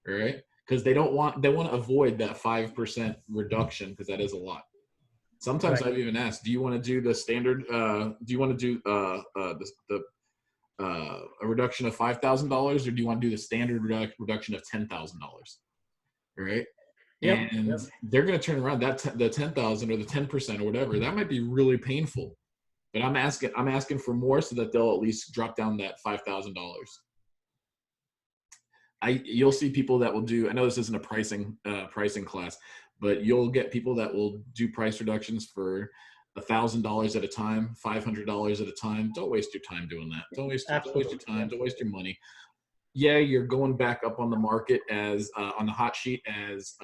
right? Because they want to avoid that 5% reduction, because that is a lot. Sometimes right. I've even asked, do you want to do the standard, do you want to do a reduction of $5,000, or do you want to do the standard reduction of $10,000? Right? Yep, and they're going to turn around the 10,000 or the 10% or whatever. That might be really painful, but I'm asking for more so that they'll at least drop down that $5,000. You'll see people that will do. I know this isn't a pricing class, but you'll get people that will do price reductions for $1,000 at a time, $500 at a time. Don't waste your time doing that. Don't waste your time. Don't waste your money. Yeah, you're going back up on the market as on the hot sheet as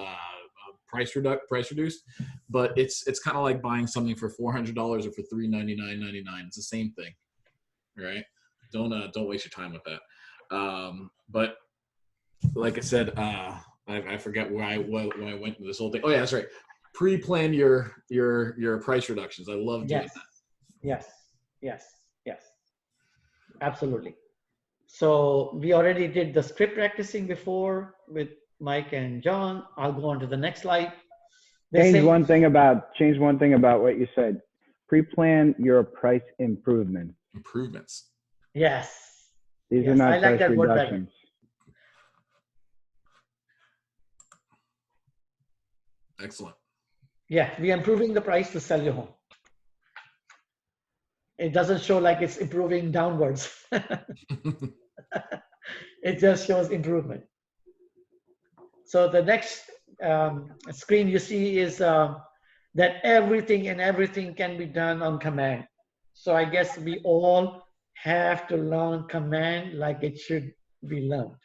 price reduced, but it's kind of like buying something for $400 or for $399.99. It's the same thing, right? Don't waste your time with that. But like I said, I forget when I went into this whole thing. Oh yeah, that's right. Pre-plan your price reductions. I love doing that. Yes. Absolutely. So we already did the script practicing before with Mike and John. I'll go on to the next slide. Change one thing about what you said. Pre-plan your price improvements. Improvements. Yes. These are not I like price that word better. reductions. Excellent. Yeah, we are improving the price to sell your home. It doesn't show like it's improving downwards. It just shows improvement. So the next screen you see is that everything can be done on command. So I guess we all have to learn command like it should be learned.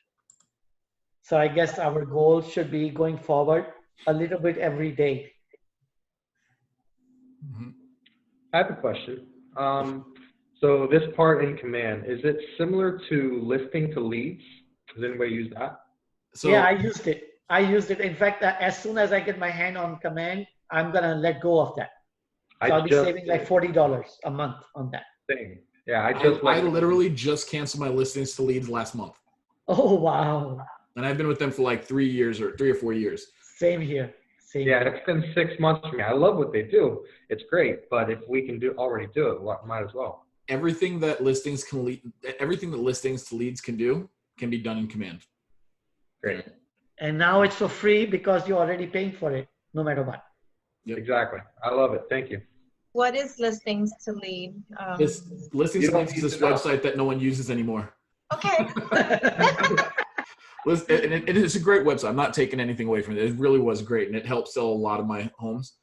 So I guess our goal should be going forward a little bit every day. I have a question. So this part in command, is it similar to listing to leads? Does anybody use that? So, yeah, I used it. In fact, as soon as I get my hand on command, I'm going to let go of that. So I'll be saving like $40 a month on that. Thing. Yeah, I literally just canceled my listings to leads last month. Oh, wow. And I've been with them for like 3 or 4 years. Same here. Yeah, it's been 6 months for me. I love what they do. It's great. But if we can already do it, might as well. Everything that listings to leads can do can be done in command. Great. And now it's for free because you're already paying for it, no matter what. Yep. Exactly. I love it. Thank you. What is listings to lead? Listings to leads is this website that no one uses anymore. Okay. It is a great website. I'm not taking anything away from it. It really was great, and it helped sell a lot of my homes.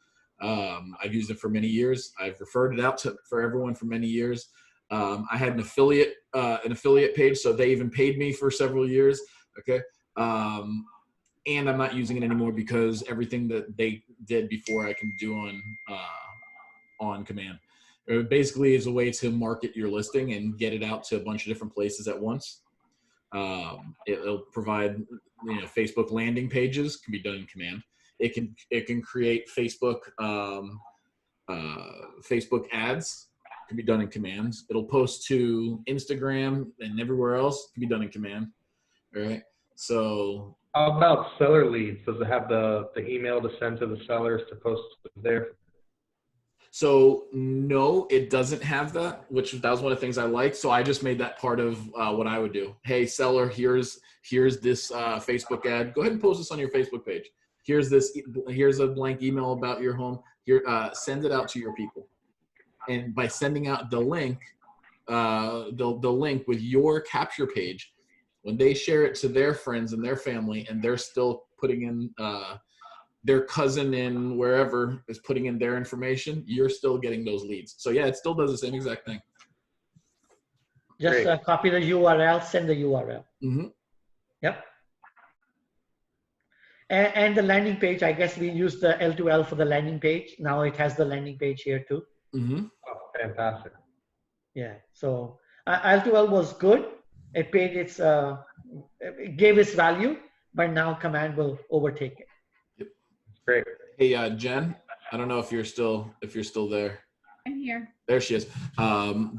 I've used it for many years. I've referred it out for everyone for many years. I had an affiliate page, so they even paid me for several years. Okay. And I'm not using it anymore because everything that they did before I can do on command. It basically is a way to market your listing and get it out to a bunch of different places at once. It'll provide, Facebook landing pages can be done in command. It can create Facebook ads can be done in commands. It'll post to Instagram and everywhere else can be done in command. All right. So how about seller leads? Does it have the email to send to the sellers to post there? So no, it doesn't have that, that was one of the things I liked. So I just made that part of what I would do. Hey, seller, here's this Facebook ad. Go ahead and post this on your Facebook page. Here's a blank email about your home. Here, send it out to your people. And by sending out the link, the link with your capture page, when they share it to their friends and their family, and they're still putting in their cousin in wherever is putting in their information, you're still getting those leads. So yeah, it still does the same exact thing. Just copy the URL, send the URL. Mm-hmm. Yep. And the landing page, I guess we used the L2L for the landing page. Now it has the landing page here too. Mm-hmm. Oh, fantastic. Yeah. So L2L was good. It paid it gave its value, but now command will overtake it. Yep. Great. Hey, Jen, I don't know if you're still there. I'm here. There she is.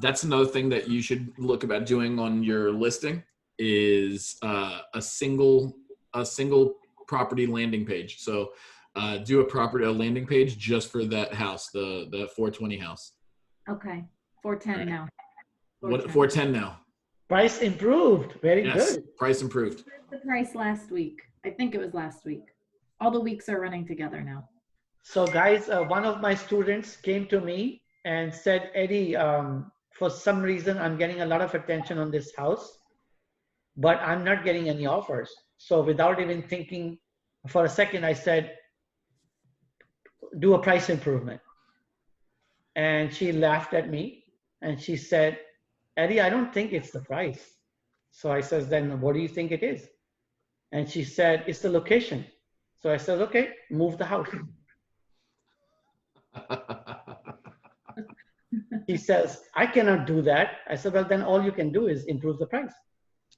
That's another thing that you should look about doing on your listing is a single property landing page. So do a landing page just for that house, the 420 house. Okay. 410 now. 410 now. Price improved. Very good. Price improved. The price last week. I think it was last week. All the weeks are running together now. So guys, one of my students came to me and said, Eddie, for some reason, I'm getting a lot of attention on this house, but I'm not getting any offers. So without even thinking for a second, I said, do a price improvement. And she laughed at me and she said, Eddie, I don't think it's the price. So I said, then what do you think it is? And she said, it's the location. So I said, okay, move the house. He says, I cannot do that. I said, well, then all you can do is improve the price.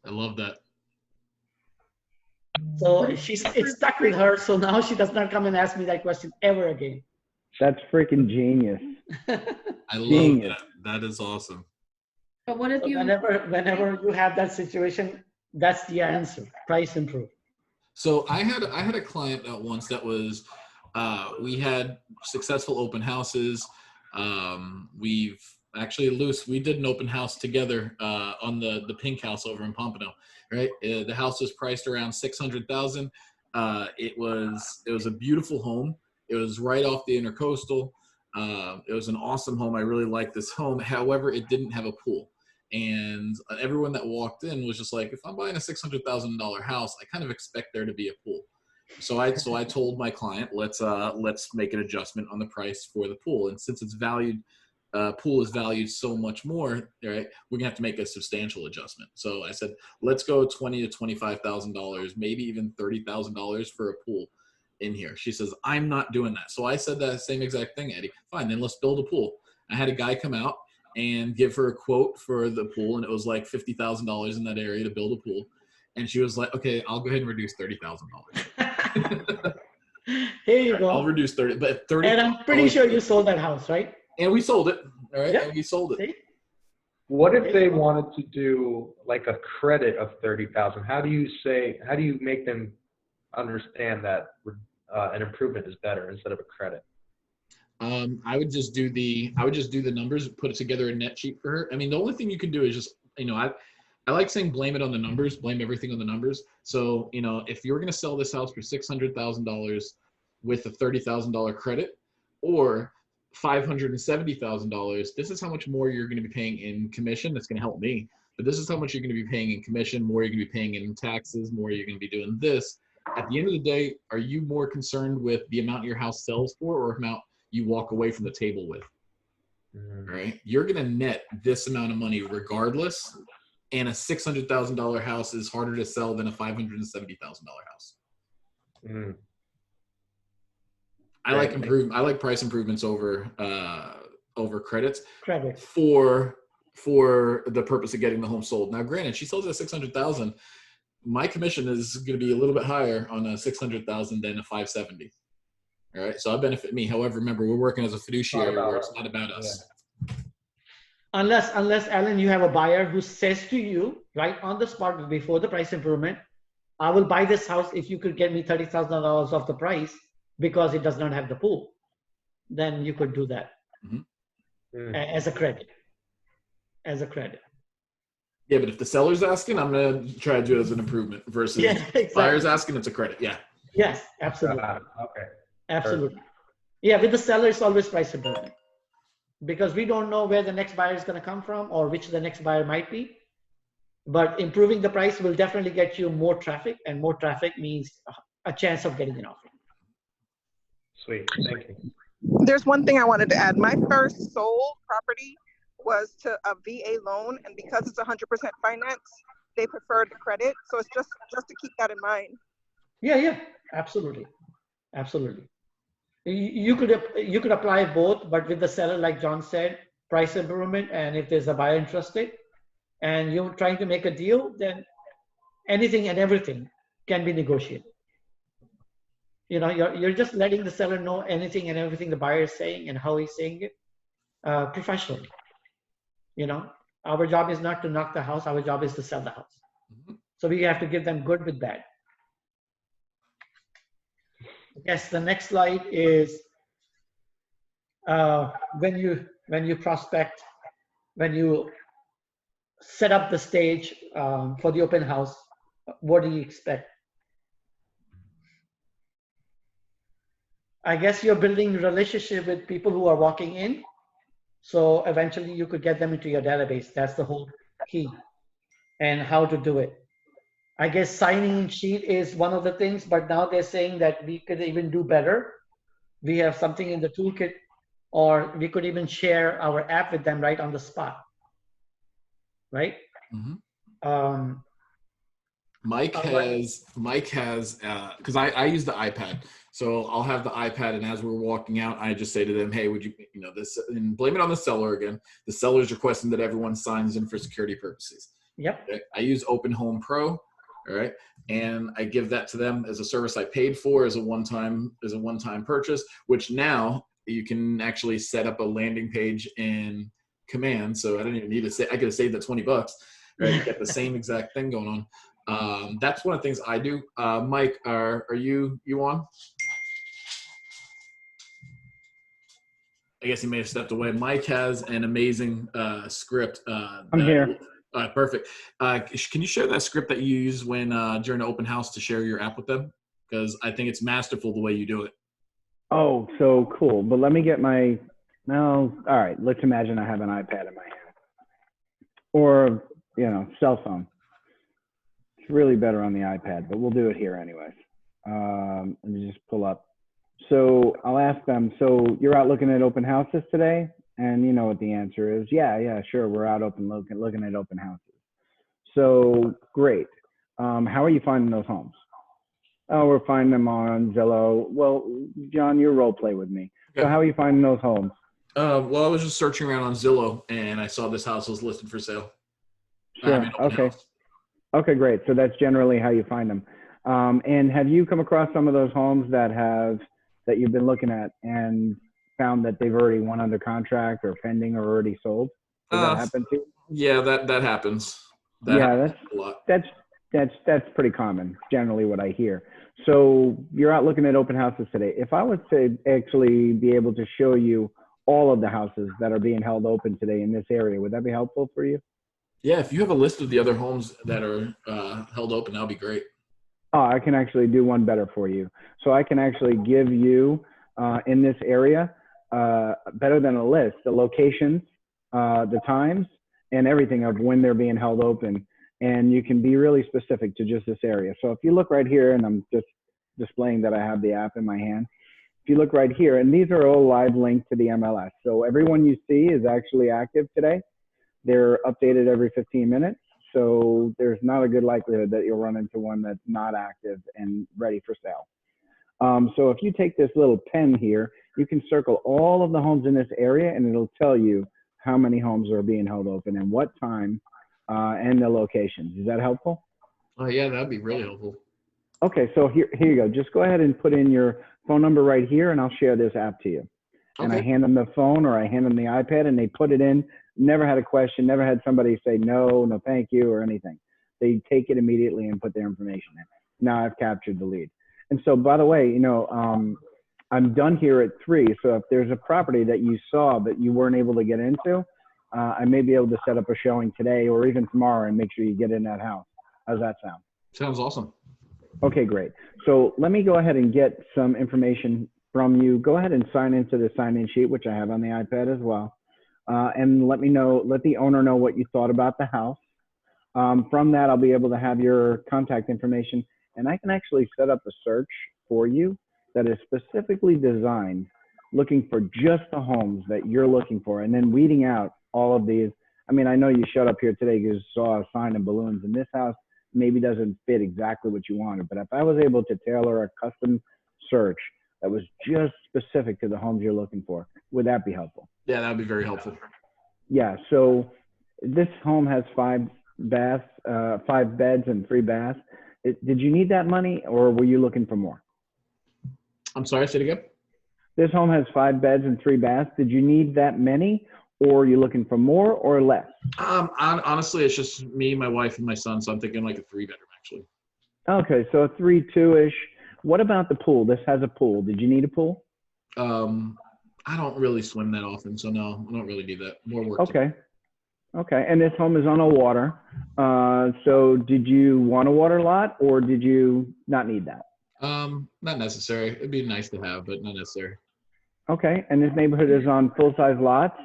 I love that. So it's stuck with her. So now she does not come and ask me that question ever again. That's freaking genius. I love that. That is awesome. But what if you whenever you have that situation, that's the answer. Price improve. So I had a client once that was We had successful open houses. We've actually, Luce, we did an open house together on the Pink House over in Pompano, right? The house was priced around $600,000. It was a beautiful home. It was right off the intercoastal. It was an awesome home. I really liked this home. However, it didn't have a pool. And everyone that walked in was just like, if I'm buying a $600,000 house, I kind of expect there to be a pool. So I told my client, let's make an adjustment on the price for the pool. And since it's valued, pool is valued so much more, right? We're gonna have to make a substantial adjustment. So I said, let's go $20,000 to $25,000, maybe even $30,000 for a pool in here. She says, I'm not doing that. So I said that same exact thing, Eddie. Fine, then let's build a pool. I had a guy come out and give her a quote for the pool, and it was like $50,000 in that area to build a pool. And she was like, okay, I'll go ahead and reduce $30,000. Here you go. I'll reduce 30, but 30. And I'm pretty sure you sold that house, right? And we sold it. All right. Yeah. And we sold it. See? What if they wanted to do like a credit of 30,000? How do you make them understand that an improvement is better instead of a credit? I would just do the numbers, put it together a net sheet for her. I mean, the only thing you can do is just, I like saying blame it on the numbers, blame everything on the numbers. So, if you're going to sell this house for $600,000 with a $30,000 credit, or $570,000, this is how much more you're going to be paying in commission. That's going to help me. But this is how much you're going to be paying in commission, more you're going to be paying in taxes, more you're going to be doing this. At the end of the day, are you more concerned with the amount your house sells for or amount you walk away from the table with? Right? You're going to net this amount of money regardless. And a $600,000 house is harder to sell than a $570,000 house. I like price improvements over credits for the purpose of getting the home sold. Now, granted, she sells at $600,000. My commission is going to be a little bit higher on a $600,000 than a $570,000. All right, so I benefit me. However, remember, we're working as a fiduciary where it's not about us. Yeah. Unless Alan, you have a buyer who says to you right on the spot before the price improvement, I will buy this house if you could get me $30,000 off the price because it does not have the pool. Then you could do that as a credit. As a credit. Yeah, but if the seller's asking, I'm going to try to do it as an improvement versus exactly. Buyer's asking, it's a credit. Yeah. Yes, absolutely. Okay. Absolutely. Perfect. Yeah, with the seller, it's always price improvement. Because we don't know where the next buyer is going to come from or which the next buyer might be. But improving the price will definitely get you more traffic, and more traffic means a chance of getting an offer. Sweet, thank you. There's one thing I wanted to add. My first sold property was to a VA loan, and because it's 100% finance, they preferred the credit. So it's just to keep that in mind. Yeah, absolutely. You could apply both, but with the seller, like John said, price improvement, and if there's a buyer interested and you're trying to make a deal, then anything and everything can be negotiated. You're just letting the seller know anything and everything the buyer is saying and how he's saying it professionally. Our job is not to knock the house, our job is to sell the house. So we have to give them good with bad. Yes, the next slide is when you prospect, when you set up the stage for the open house, what do you expect? I guess you're building a relationship with people who are walking in. So eventually you could get them into your database. That's the whole key and how to do it. I guess signing sheet is one of the things, but now they're saying that we could even do better. We have something in the toolkit, or we could even share our app with them right on the spot. Right? Mike has, because I use the iPad. So I'll have the iPad, and as we're walking out, I just say to them, hey, would you, this, and blame it on the seller again. The seller is requesting that everyone signs in for security purposes. Yep. Okay? I use Open Home Pro, all right, and I give that to them as a service I paid for as a one-time purchase, which now you can actually set up a landing page in Command. So I don't even need to say, I could have saved that $20, right? You get the same exact thing going on. That's one of the things I do. Mike, are you on? I guess he may have stepped away. Mike has an amazing script. I'm here. All right, perfect. Can you share that script that you use when during an open house to share your app with them? Because I think it's masterful the way you do it. Oh, so cool. But let me get my, no, all right. Let's imagine I have an iPad in my hand or, cell phone. It's really better on the iPad, but we'll do it here anyways. Let me just pull up. So I'll ask them, so you're out looking at open houses today? And you know what the answer is. Yeah, sure. We're out looking at open houses. So great. How are you finding those homes? Oh, we're finding them on Zillow. Well, John, you role play with me. Okay. So how are you finding those homes? Well, I was just searching around on Zillow and I saw this house was listed for sale. Sure. Okay. House. Okay, great. So that's generally how you find them. And have you come across some of those homes that you've been looking at and found that they've already won under contract or pending or already sold? Does that happen to you? Yeah, that happens. That's a lot. That's pretty common, generally what I hear. So you're out looking at open houses today. If I was to actually be able to show you all of the houses that are being held open today in this area, would that be helpful for you? Yeah, if you have a list of the other homes that are held open, that would be great. Oh, I can actually do one better for you. So I can actually give you in this area, better than a list, the locations, the times, and everything of when they're being held open. And you can be really specific to just this area. So if you look right here, and I'm just displaying that I have the app in my hand. If you look right here, and these are all live linked to the MLS. So everyone you see is actually active today. They're updated every 15 minutes. So there's not a good likelihood that you'll run into one that's not active and ready for sale. So if you take this little pen here, you can circle all of the homes in this area and it'll tell you how many homes are being held open and what time and the locations. Is that helpful? Oh yeah, that'd be really helpful. Okay, so here you go. Just go ahead and put in your phone number right here and I'll share this app to you. Okay. And I hand them the phone or I hand them the iPad and they put it in. Never had a question, never had somebody say no thank you or anything. They take it immediately and put their information in. Now I've captured the lead. And so, by the way, I'm done here at 3. So if there's a property that you saw but you weren't able to get into, I may be able to set up a showing today or even tomorrow and make sure you get in that house. How's that sound? Sounds awesome. Okay, great. So let me go ahead and get some information from you. Go ahead and sign into the sign-in sheet, which I have on the iPad as well. And let the owner know what you thought about the house. From that, I'll be able to have your contact information and I can actually set up a search for you that is specifically designed looking for just the homes that you're looking for and then weeding out all of these. I mean, I know you showed up here today because you saw a sign of balloons and this house maybe doesn't fit exactly what you wanted, but if I was able to tailor a custom search that was just specific to the homes you're looking for, would that be helpful? Yeah, that would be very helpful. Yeah, so this home has 5 beds and 3 baths. Did you need that money or were you looking for more? I'm sorry, say it again. This home has 5 beds and 3 baths. Did you need that many or are you looking for more or less? Honestly, it's just me, my wife, and my son. So I'm thinking like a 3-bedroom actually. Okay, so a 3-2-ish. What about the pool? This has a pool. Did you need a pool? I don't really swim that often, so no, I don't really need that. More work. Okay. Okay, and this home is on a water. So did you want a water lot or did you not need that? Not necessary. It'd be nice to have, but not necessary. Okay, and this neighborhood is on full-size lots.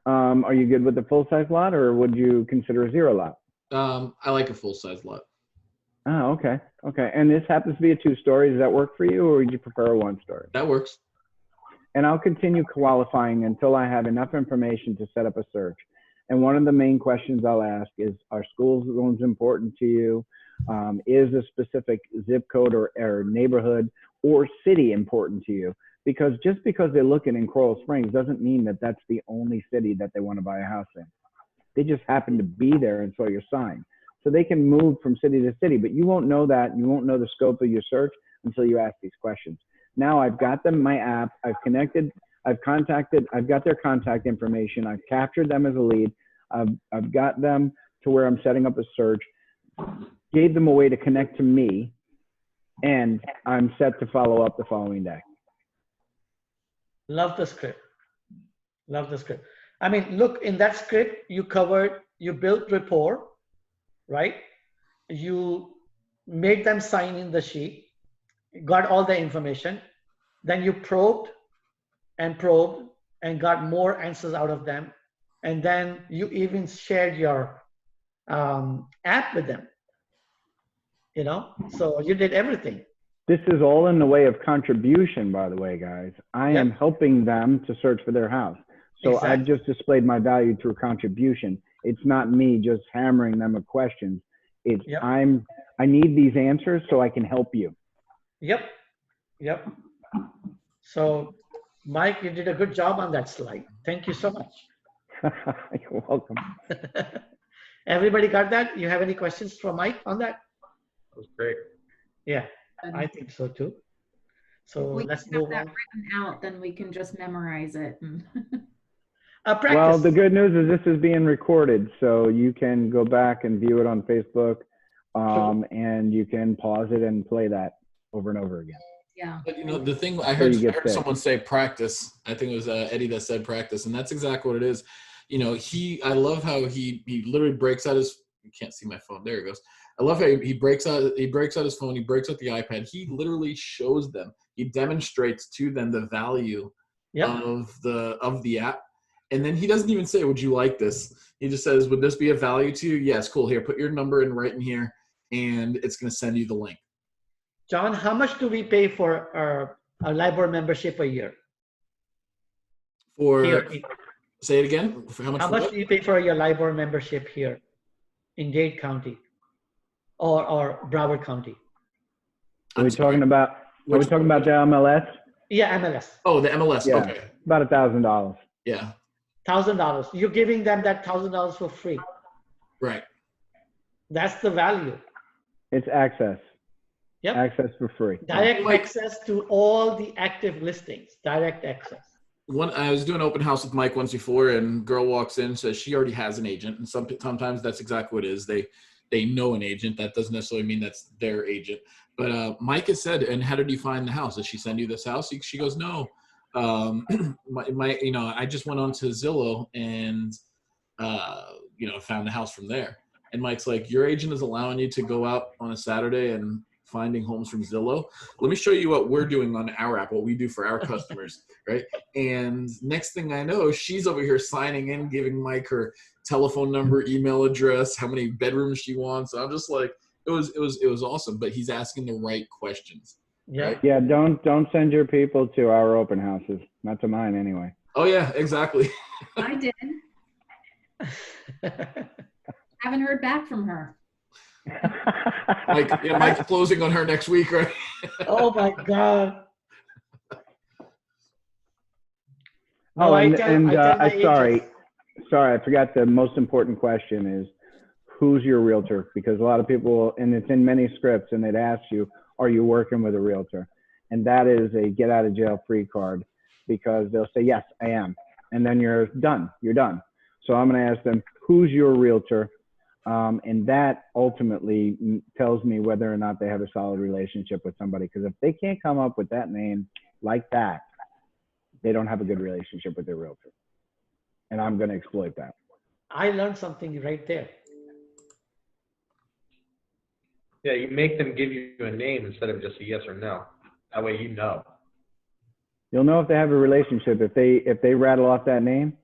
Are you good with the full-size lot or would you consider a 0 lot? I like a full-size lot. Oh, okay. Okay, and this happens to be a 2-story. Does that work for you or would you prefer a 1-story? That works. And I'll continue qualifying until I have enough information to set up a search. And one of the main questions I'll ask is, are school zones important to you? Is a specific zip code or neighborhood or city important to you? Because just because they're looking in Coral Springs doesn't mean that that's the only city that they want to buy a house in. They just happen to be there and saw your sign. So they can move from city to city, but you won't know that. You won't know the scope of your search until you ask these questions. Now I've got them in my app. I've connected. I've contacted. I've got their contact information. I've captured them as a lead. I've got them to where I'm setting up a search, gave them a way to connect to me, and I'm set to follow up the following day. Love the script. Love the script. I mean, look, in that script, you built rapport, right? You made them sign in the sheet, got all the information, then you probed and probed and got more answers out of them. And then you even shared your app with them, so you did everything. This is all in the way of contribution, by the way, guys. I am helping them to search for their house. So Exactly. I've just displayed my value through contribution. It's not me just hammering them with questions. It's I need these answers so I can help you. Yep. So Mike, you did a good job on that slide. Thank you so much. You're welcome. Everybody got that? You have any questions for Mike on that? That was great. Yeah, I think so too. So let's move on. Written out, then we can just memorize it. And well, the good news is this is being recorded, so you can go back and view it on Facebook, and you can pause it and play that over and over again. Yeah. But the thing I heard someone say practice. I think it was Eddie that said practice, and that's exactly what it is. I love how he literally breaks out his. You can't see my phone. There it goes. I love how he breaks out his phone. He breaks out the iPad. He literally shows them. He demonstrates to them the value of the app. And then he doesn't even say, would you like this? He just says, would this be of value to you? Yes, cool. Here, put your number in right in here, and it's going to send you the link. John, how much do we pay for our LIBOR membership a year? Say it again. How much do you pay for your LIBOR membership here in Dade County or Broward County? Are we talking about the MLS? Yeah, MLS. Oh, the MLS. Yeah, okay. About $1,000. Yeah. $1,000. You're giving them that $1,000 for free. Right. That's the value. It's access. Yep. Access for free. Direct access to all the active listings. Direct access. I was doing an open house with Mike once before, and girl walks in, says she already has an agent, and sometimes that's exactly what it is. They know an agent. That doesn't necessarily mean that's their agent. But Mike has said, and how did you find the house? Did she send you this house? She goes, no. I just went on to Zillow and found the house from there. And Mike's like, your agent is allowing you to go out on a Saturday and finding homes from Zillow. Let me show you what we're doing on our app, what we do for our customers, right? And next thing I know, she's over here signing in, giving Mike her telephone number, email address, how many bedrooms she wants. I'm just like, it was awesome. But he's asking the right questions. Yeah. Right? Yeah. Don't send your people to our open houses. Not to mine anyway. Oh yeah, exactly. I did. Haven't heard back from her. Mike's closing on her next week, right? Oh my God. Sorry, I forgot the most important question is, who's your realtor? Because a lot of people, and it's in many scripts, and they'd ask you, are you working with a realtor? And that is a get out of jail free card, because they'll say, yes, I am. And then you're done. So I'm going to ask them, who's your realtor? And that ultimately tells me whether or not they have a solid relationship with somebody. Because if they can't come up with that name like that, they don't have a good relationship with their realtor. And I'm going to exploit that. I learned something right there. Yeah, you make them give you a name instead of just a yes or no. That way you know. You'll know if they have a relationship. If they rattle off that name,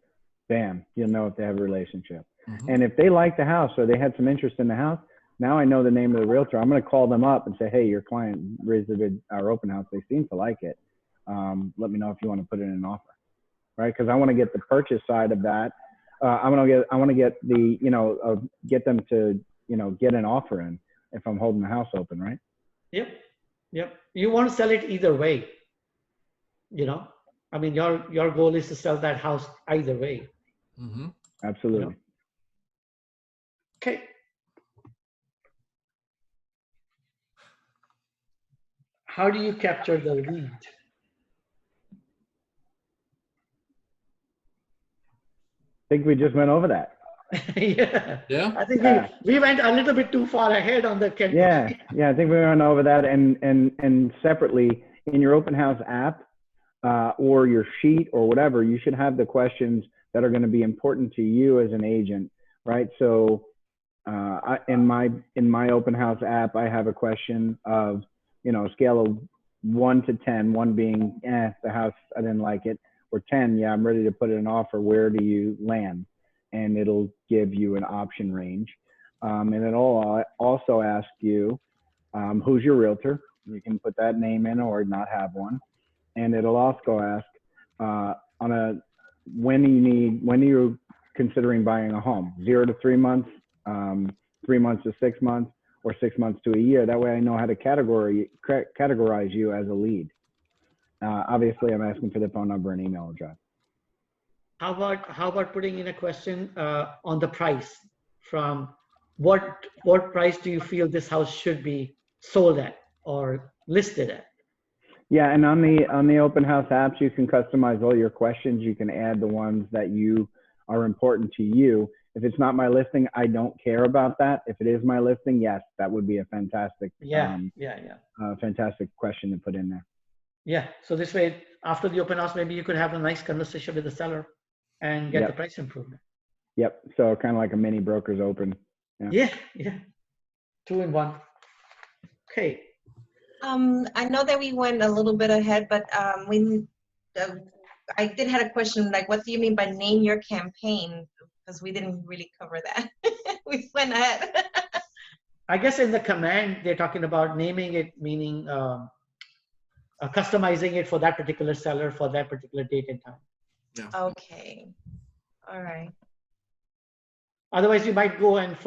bam, you'll know if they have a relationship. Mm-hmm. And if they like the house or they had some interest in the house, now I know the name of the realtor. I'm going to call them up and say, hey, your client visited our open house. They seem to like it. Let me know if you want to put in an offer, right? Because I want to get the purchase side of that. I want to get the, get them to, get an offer in if I'm holding the house open, right? Yep. You want to sell it either way. I mean, your goal is to sell that house either way. Mm-hmm. Absolutely. Okay. How do you capture the lead? I think we just went over that. Yeah. I think we went a little bit too far ahead on the Yeah. I think we went over that, and separately in your open house app, or your sheet or whatever, you should have the questions that are going to be important to you as an agent, right? So in my open house app, I have a question of, you know, scale of 1 to 10, 1 being, the house, I didn't like it, or 10, yeah, I'm ready to put in an offer. Where do you land? And it'll give you an option range. And it'll also ask you, who's your realtor? You can put that name in or not have one. And it'll also ask, when are you considering buying a home? 0 to 3 months, 3 months to 6 months, or 6 months to a year. That way I know how to categorize you as a lead. Obviously, I'm asking for the phone number and email address. How about putting in a question on the price? From what price do you feel this house should be sold at or listed at? Yeah, and on the open house apps, you can customize all your questions. You can add the ones that you are important to you. If it's not my listing, I don't care about that. If it is my listing, yes, that would be a fantastic fantastic question to put in there. Yeah. So this way, after the open house, maybe you could have a nice conversation with the seller and get the price improvement. Yep. So kind of like a mini broker's open. Yeah. 2 in 1. Okay. I know that we went a little bit ahead, but I did have a question, like, what do you mean by name your campaign? Because we didn't really cover that. We went ahead. I guess in the command, they're talking about naming it, meaning customizing it for that particular seller for that particular date and time. Yeah. Okay. All right. Otherwise, you might go in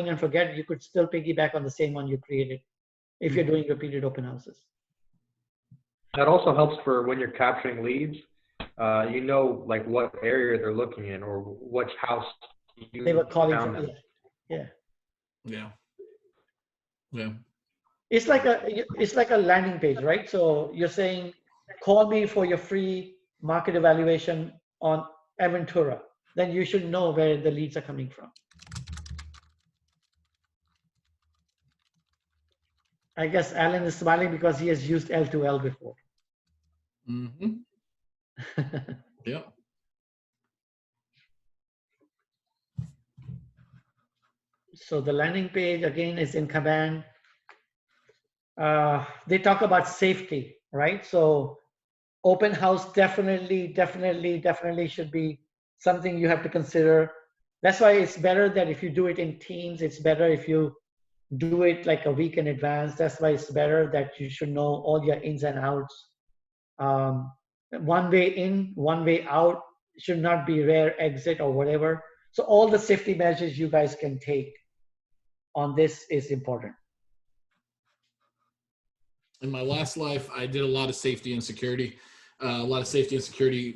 and forget. You could still piggyback on the same one you created if you're doing repeated open houses. That also helps for when you're capturing leads. You know, like what area they're looking in or which house they were calling from. Yeah. It's like a landing page, right? So you're saying, call me for your free market evaluation on Aventura. Then you should know where the leads are coming from. I guess Alan is smiling because he has used L2L before. Mm-hmm. Yeah. So the landing page again is in command. They talk about safety, right? So open house definitely should be something you have to consider. That's why it's better that if you do it in teams, it's better if you do it like a week in advance. That's why it's better that you should know all your ins and outs. One way in, one way out, should not be rare exit or whatever. So all the safety measures you guys can take on this is important. In my last life, I did a lot of safety and security,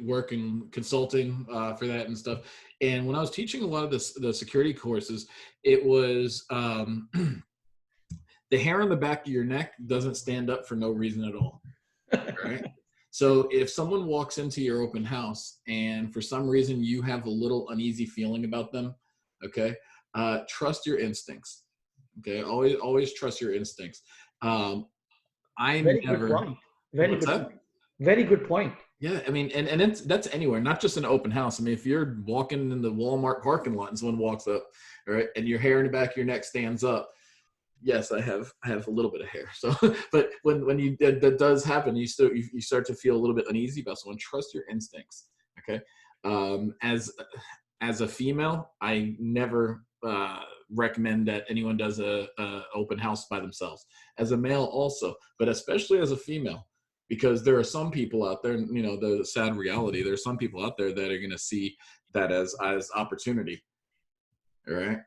work and consulting for that and stuff. And when I was teaching a lot of the security courses, it was the hair on the back of your neck doesn't stand up for no reason at all. Right? So if someone walks into your open house and for some reason you have a little uneasy feeling about them, okay, trust your instincts. Okay, always trust your instincts. Very good point. Yeah, I mean, and that's anywhere, not just an open house. I mean, if you're walking in the Walmart parking lot and someone walks up, all right, and your hair in the back of your neck stands up, yes, I have a little bit of hair. So, but when that does happen, you start to feel a little bit uneasy about someone. Trust your instincts. Okay, as a female, I never recommend that anyone does a open house by themselves. As a male also, but especially as a female, because there are some people out there, you know, the sad reality, there are some people out there that are going to see that as opportunity, all right,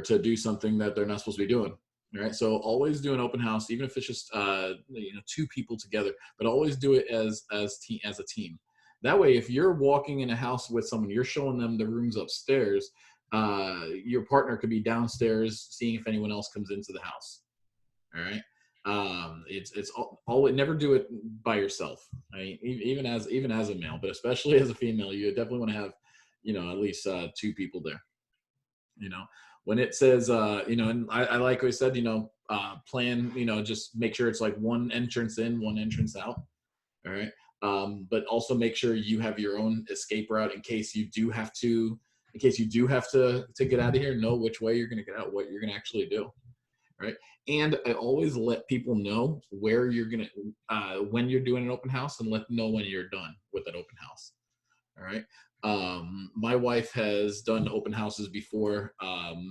to do something that they're not supposed to be doing. All right, so always do an open house, even if it's just 2 people together, but always do it as a team. That way, if you're walking in a house with someone, you're showing them the rooms upstairs. Your partner could be downstairs seeing if anyone else comes into the house. All right. It's always, never do it by yourself. I mean, even as a male, but especially as a female, you definitely want to have, at least 2 people there. When it says, and I like what I said, plan, just make sure it's like one entrance in, one entrance out. All right. But also make sure you have your own escape route in case you do have to get out of here. Know which way you're going to get out, what you're going to actually do, right? And I always let people know where you're going to when you're doing an open house, and let them know when you're done with an open house. All right. My wife has done open houses before,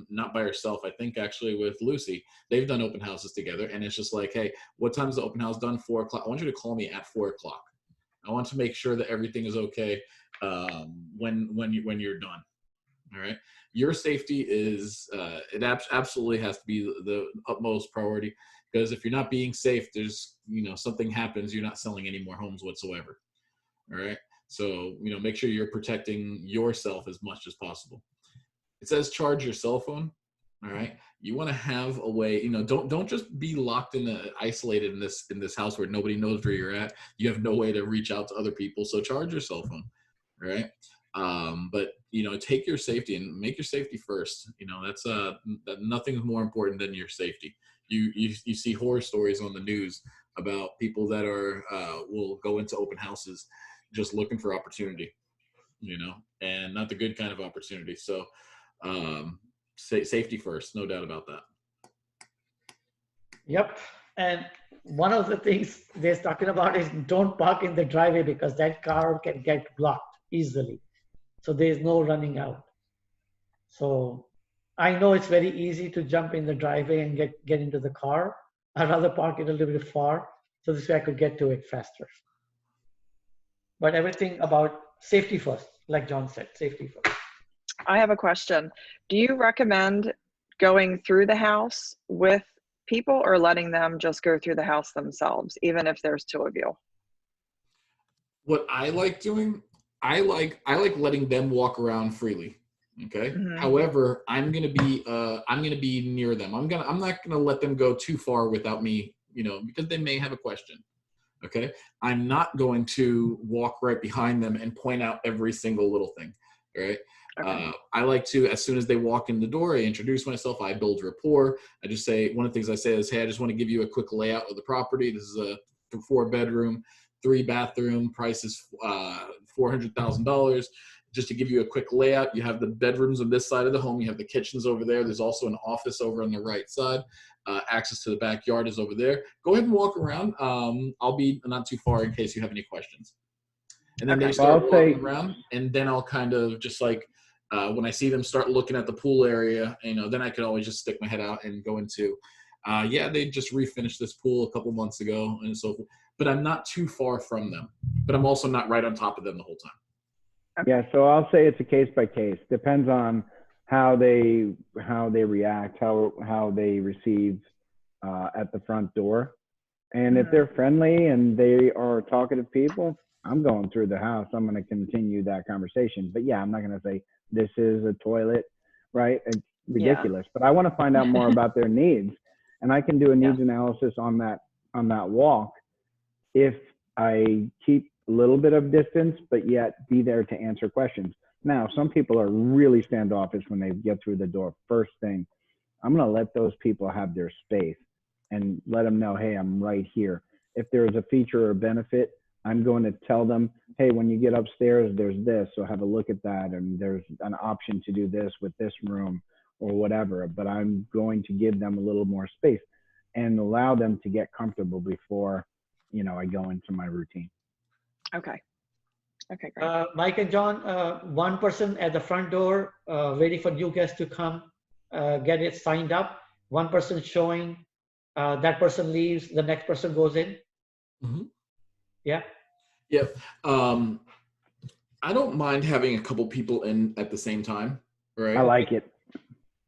not by herself. I think actually with Lucy, they've done open houses together, and it's just like, hey, what time is the open house done? 4 o'clock. I want you to call me at 4 o'clock. I want to make sure that everything is okay when you're done. All right. Your safety is absolutely has to be the utmost priority, because if you're not being safe, there's something happens, you're not selling any more homes whatsoever. All right. So, make sure you're protecting yourself as much as possible. It says charge your cell phone. All right. You want to have a way, don't just be locked isolated in this house where nobody knows where you're at. You have no way to reach out to other people. So charge your cell phone. All right. But take your safety and make your safety first. That's nothing's more important than your safety. You see horror stories on the news about people that will go into open houses just looking for opportunity, and not the good kind of opportunity. So safety first, no doubt about that. Yep. And one of the things they're talking about is don't park in the driveway, because that car can get blocked easily. So there's no running out. So I know it's very easy to jump in the driveway and get into the car. I'd rather park it a little bit far, so this way I could get to it faster. But everything about safety first, like John said, safety first. I have a question. Do you recommend going through the house with people, or letting them just go through the house themselves, even if there's two of you? What I like doing, I like letting them walk around freely. Okay. Mm-hmm. However, I'm gonna be near them. I'm not gonna let them go too far without me, because they may have a question. Okay. I'm not going to walk right behind them and point out every single little thing. Right. Okay. I like to, as soon as they walk in the door, I introduce myself, I build rapport. I just say, one of the things I say is, hey, I just want to give you a quick layout of the property. This is a 4-bedroom, 3-bathroom, price is $400,000. Just to give you a quick layout, you have the bedrooms on this side of the home. You have the kitchens over there. There's also an office over on the right side. Access to the backyard is over there. Go ahead and walk around. I'll be not too far in case you have any questions. And then they start walking around, and then I'll kind of just like, when I see them start looking at the pool area, then I could always just stick my head out and go into, they just refinished this pool a couple months ago and so forth. But I'm not too far from them. But I'm also not right on top of them the whole time. Okay. Yeah, so I'll say it's a case by case. Depends on how they react, how they receive at the front door. And if they're friendly and they are talkative people, I'm going through the house. I'm going to continue that conversation. But yeah, I'm not going to say this is a toilet, right? It's ridiculous. Yeah. But I want to find out more about their needs, and I can do a needs analysis on that walk if I keep a little bit of distance, but yet be there to answer questions. Now, some people are really standoffish when they get through the door. First thing, I'm going to let those people have their space and let them know, hey, I'm right here. If there's a feature or benefit, I'm going to tell them, hey, when you get upstairs, there's this, so have a look at that. And there's an option to do this with this room or whatever. But I'm going to give them a little more space and allow them to get comfortable before, I go into my routine. Okay. Okay, great. Mike and John, one person at the front door waiting for new guests to come, get it signed up. One person showing, that person leaves, the next person goes in. Mm-hmm. Yeah. Yep. I don't mind having a couple people in at the same time. Right. I like it.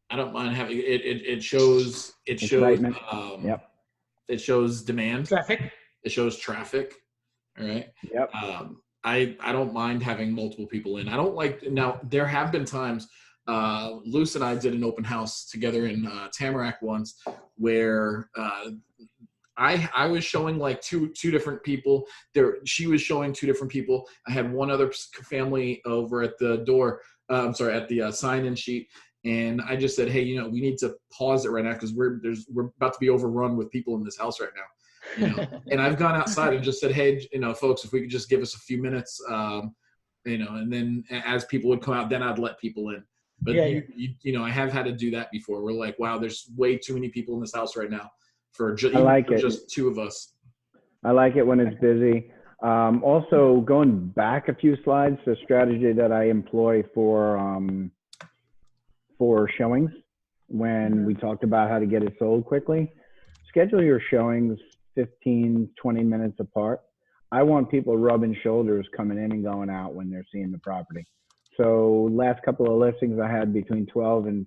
I don't mind having it. It shows. It Excitement. shows. Yep. It shows demand. Traffic. It shows traffic. All right. Yep. I don't mind having multiple people in. I don't like. Now there have been times. Luce and I did an open house together in Tamarack once, where I was showing like two different people. She was showing 2 different people. I had one other family over at the door. At the sign-in sheet, and I just said, hey, we need to pause it right now because we're about to be overrun with people in this house right now. you know. And I've gone outside and just said, hey, you know, folks, if we could just give us a few minutes, you know, and then as people would come out, then I'd let people in. But you know, I have had to do that before. We're like, wow, there's way too many people in this house right now for just two of us. I like it when it's busy. Also, going back a few slides, the strategy that I employ for showings, when we talked about how to get it sold quickly, schedule your showings 15, 20 minutes apart. I want people rubbing shoulders coming in and going out when they're seeing the property. So last couple of listings, I had between 12 and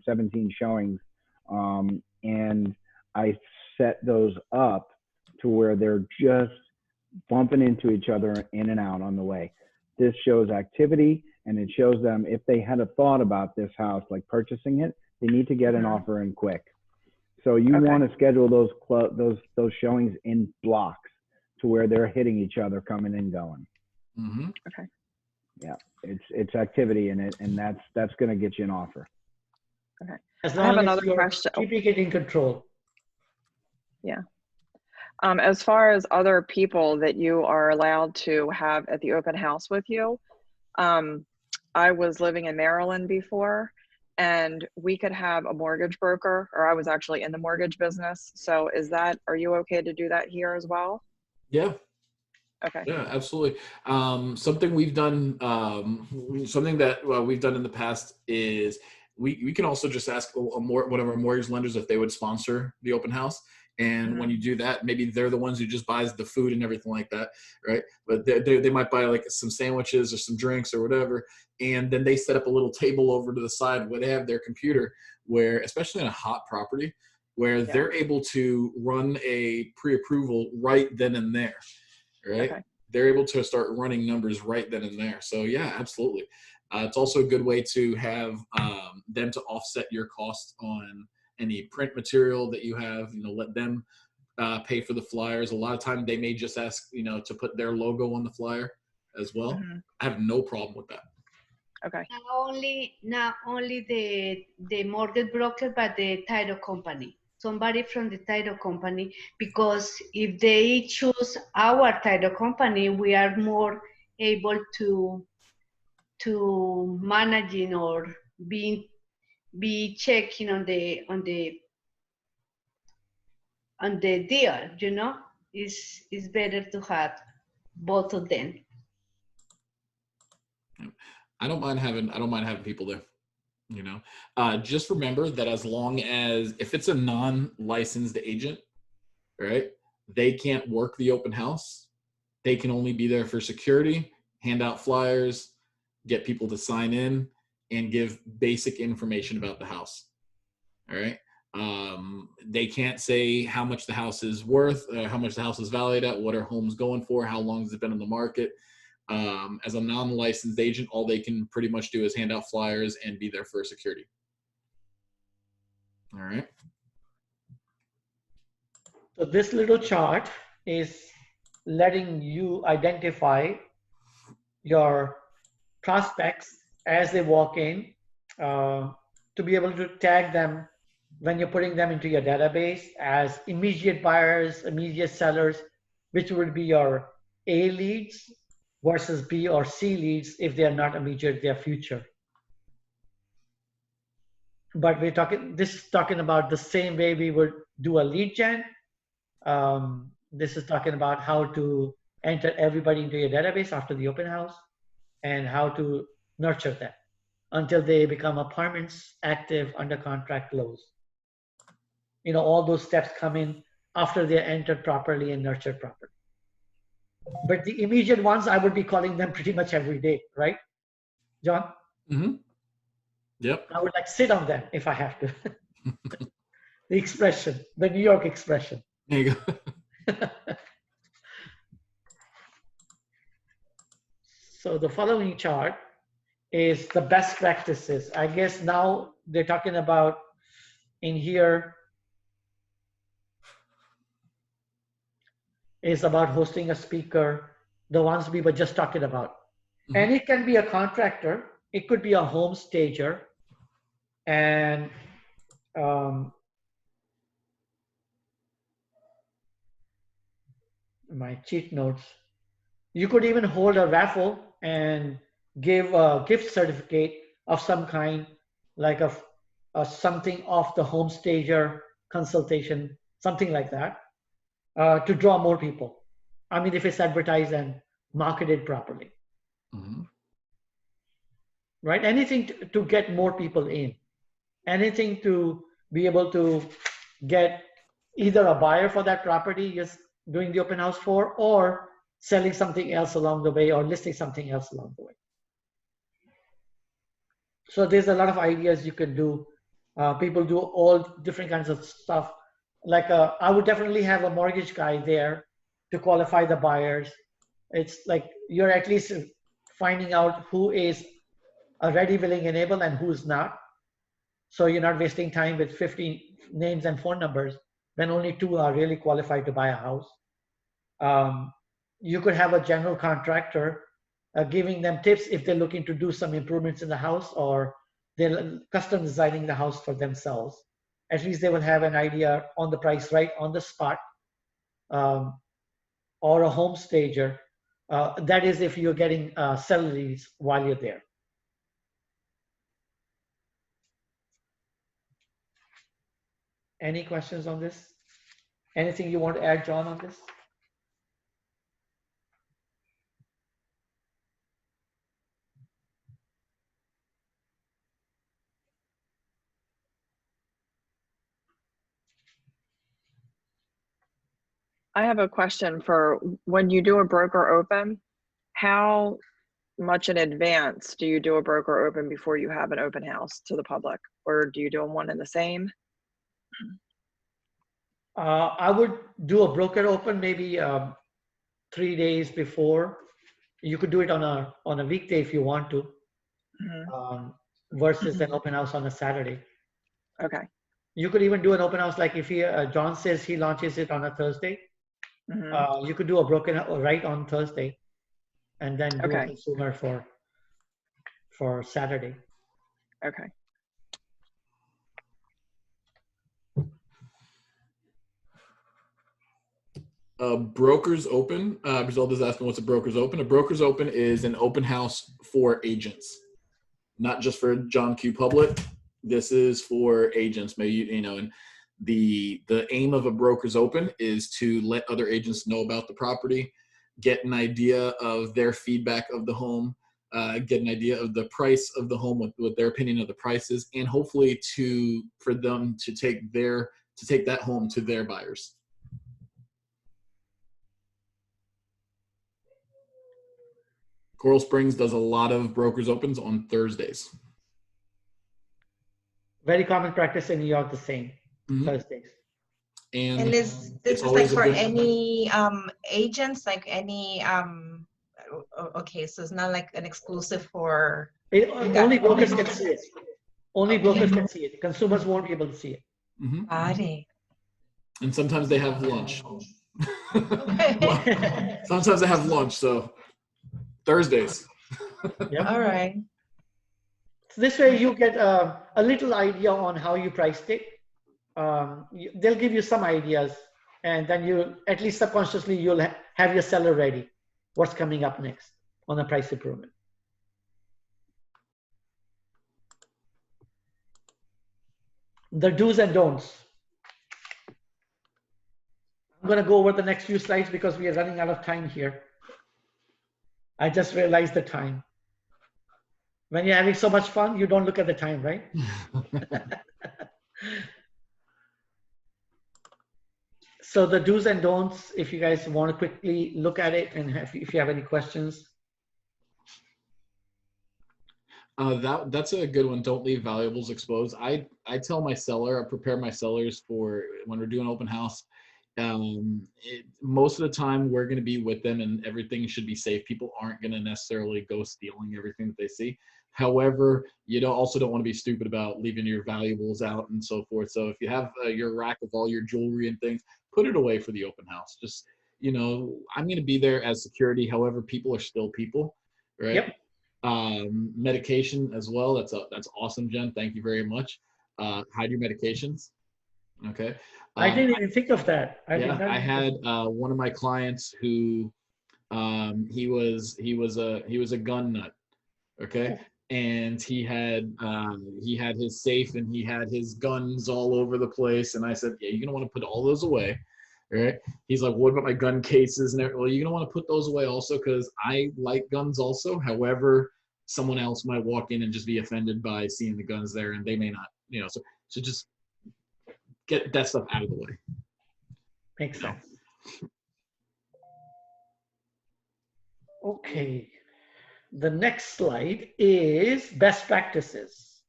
17 showings, and I set those up to where they're just bumping into each other in and out on the way. This shows activity, and it shows them if they had a thought about this house, like purchasing it, they need to get an offer in quick. So you want to schedule those showings in blocks to where they're hitting each other, coming and going. Mm-hmm. Okay. Yeah, it's activity in it, and that's going to get you an offer. Okay. As long as you're keeping it in control. Yeah. As far as other people that you are allowed to have at the open house with you, I was living in Maryland before, and we could have a mortgage broker, or I was actually in the mortgage business. So are you okay to do that here as well? Yeah. Okay. Yeah, absolutely. Something we've done, something that we've done in the past is we can also just ask one of our mortgage lenders if they would sponsor the open house. And when you do that, maybe they're the ones who just buys the food and everything like that, right? But they might buy like some sandwiches or some drinks or whatever. And then they set up a little table over to the side where they have their computer, where, especially in a hot property, where they're able to run a pre-approval right then and there, right? Okay. They're able to start running numbers right then and there. So yeah, absolutely. It's also a good way to have them to offset your costs on any print material that you have, you know, let them pay for the flyers. A lot of time they may just ask, you know, to put their logo on the flyer as well. I have no problem with that. Okay. Not only the mortgage broker, but the title company. Somebody from the title company, because if they choose our title company, we are more able to managing or be checking on the deal. You know, it's better to have both of them. I don't mind having people there. You know, just remember that as long as if it's a non-licensed agent, right, they can't work the open house. They can only be there for security, hand out flyers, get people to sign in, and give basic information about the house. All right. They can't say how much the house is worth, how much the house is valued at, what are homes going for, how long has it been on the market. As a non-licensed agent, all they can pretty much do is hand out flyers and be there for security. All right. So this little chart is letting you identify your prospects as they walk in, to be able to tag them when you're putting them into your database as immediate buyers, immediate sellers, which would be your A leads versus B or C leads if they are not immediate, they are future. But this is talking about the same way we would do a lead gen. This is talking about how to enter everybody into your database after the open house and how to nurture them until they become apartments, active, under contract, closed. You know, all those steps come in after they're entered properly and nurtured properly. But the immediate ones, I would be calling them pretty much every day, right, John? Mm-hmm. Yep. I would like sit on them if I have to. The expression, the New York expression. There you go. So the following chart is the best practices. I guess now they're talking about in here is about hosting a speaker, the ones we were just talking about. Mm-hmm. And it can be a contractor, it could be a home stager, and my cheat notes. You could even hold a raffle and give a gift certificate of some kind, like a something off the home stager consultation, something like that, to draw more people. I mean, if it's advertised and marketed properly, right? Anything to get more people in, anything to be able to get either a buyer for that property you're doing the open house for, or selling something else along the way, or listing something else along the way. So there's a lot of ideas you can do. People do all different kinds of stuff. Like I would definitely have a mortgage guy there to qualify the buyers. It's like you're at least finding out who is a ready, willing, and able, and who's not. So you're not wasting time with 50 names and phone numbers when only 2 are really qualified to buy a house. You could have a general contractor giving them tips if they're looking to do some improvements in the house, or they're custom designing the house for themselves. At least they will have an idea on the price right on the spot, or a home stager. That is if you're getting salaries while you're there. Any questions on this? Anything you want to add, John, on this? I have a question for when you do a broker open, how much in advance do you do a broker open before you have an open house to the public, or do you do them one and the same? I would do a broker open maybe 3 days before. You could do it on a weekday if you want to, versus an open house on a Saturday. Okay. You could even do an open house, like if John says he launches it on a Thursday, you could do a broken right on Thursday, and then do a consumer for Saturday. Okay. Brokers open. Griselda's asking what's a brokers open. A brokers open is an open house for agents, not just for John Q. Public. This is for agents. Maybe and the aim of a brokers open is to let other agents know about the property, get an idea of their feedback of the home, get an idea of the price of the home, what their opinion of the price is, and hopefully for them to take that home to their buyers. Coral Springs does a lot of brokers opens on Thursdays. Very common practice in New York, the same, Thursdays. And this is like for any agents, like any okay, so it's not like an exclusive for only brokers can see it. Only brokers can see it. Consumers won't be able to see it. Got it. And sometimes they have lunch. Sometimes they have lunch, so Thursdays. Yep. All right. So this way you get a little idea on how you priced it. They'll give you some ideas, and then you, at least subconsciously, you'll have your seller ready. What's coming up next on the price improvement? The do's and don'ts. I'm going to go over the next few slides because we are running out of time here. I just realized the time. When you're having so much fun, you don't look at the time, right? So the do's and don'ts, if you guys want to quickly look at it, and if you have any questions. That's a good one. Don't leave valuables exposed. I tell my seller, I prepare my sellers for when we're doing open house. Most of the time we're going to be with them and everything should be safe. People aren't going to necessarily go stealing everything that they see. However, you also don't want to be stupid about leaving your valuables out and so forth. So if you have your rack of all your jewelry and things, put it away for the open house. Just, I'm going to be there as security. However, people are still people, right? Yep. Medication as well. That's awesome, Jen. Thank you very much. Hide your medications. Okay. I didn't even think of that. I did Yeah, not I even had think- one of my clients who he was a gun nut. Okay. And he had his safe and he had his guns all over the place. And I said, yeah, you're gonna want to put all those away. All right. He's like, what about my gun cases and everything? Well, you're gonna want to put those away also because I like guns also. However, someone else might walk in and just be offended by seeing the guns there and they may not, so just get that stuff out of the way. Makes sense. Okay. The next slide is best practices.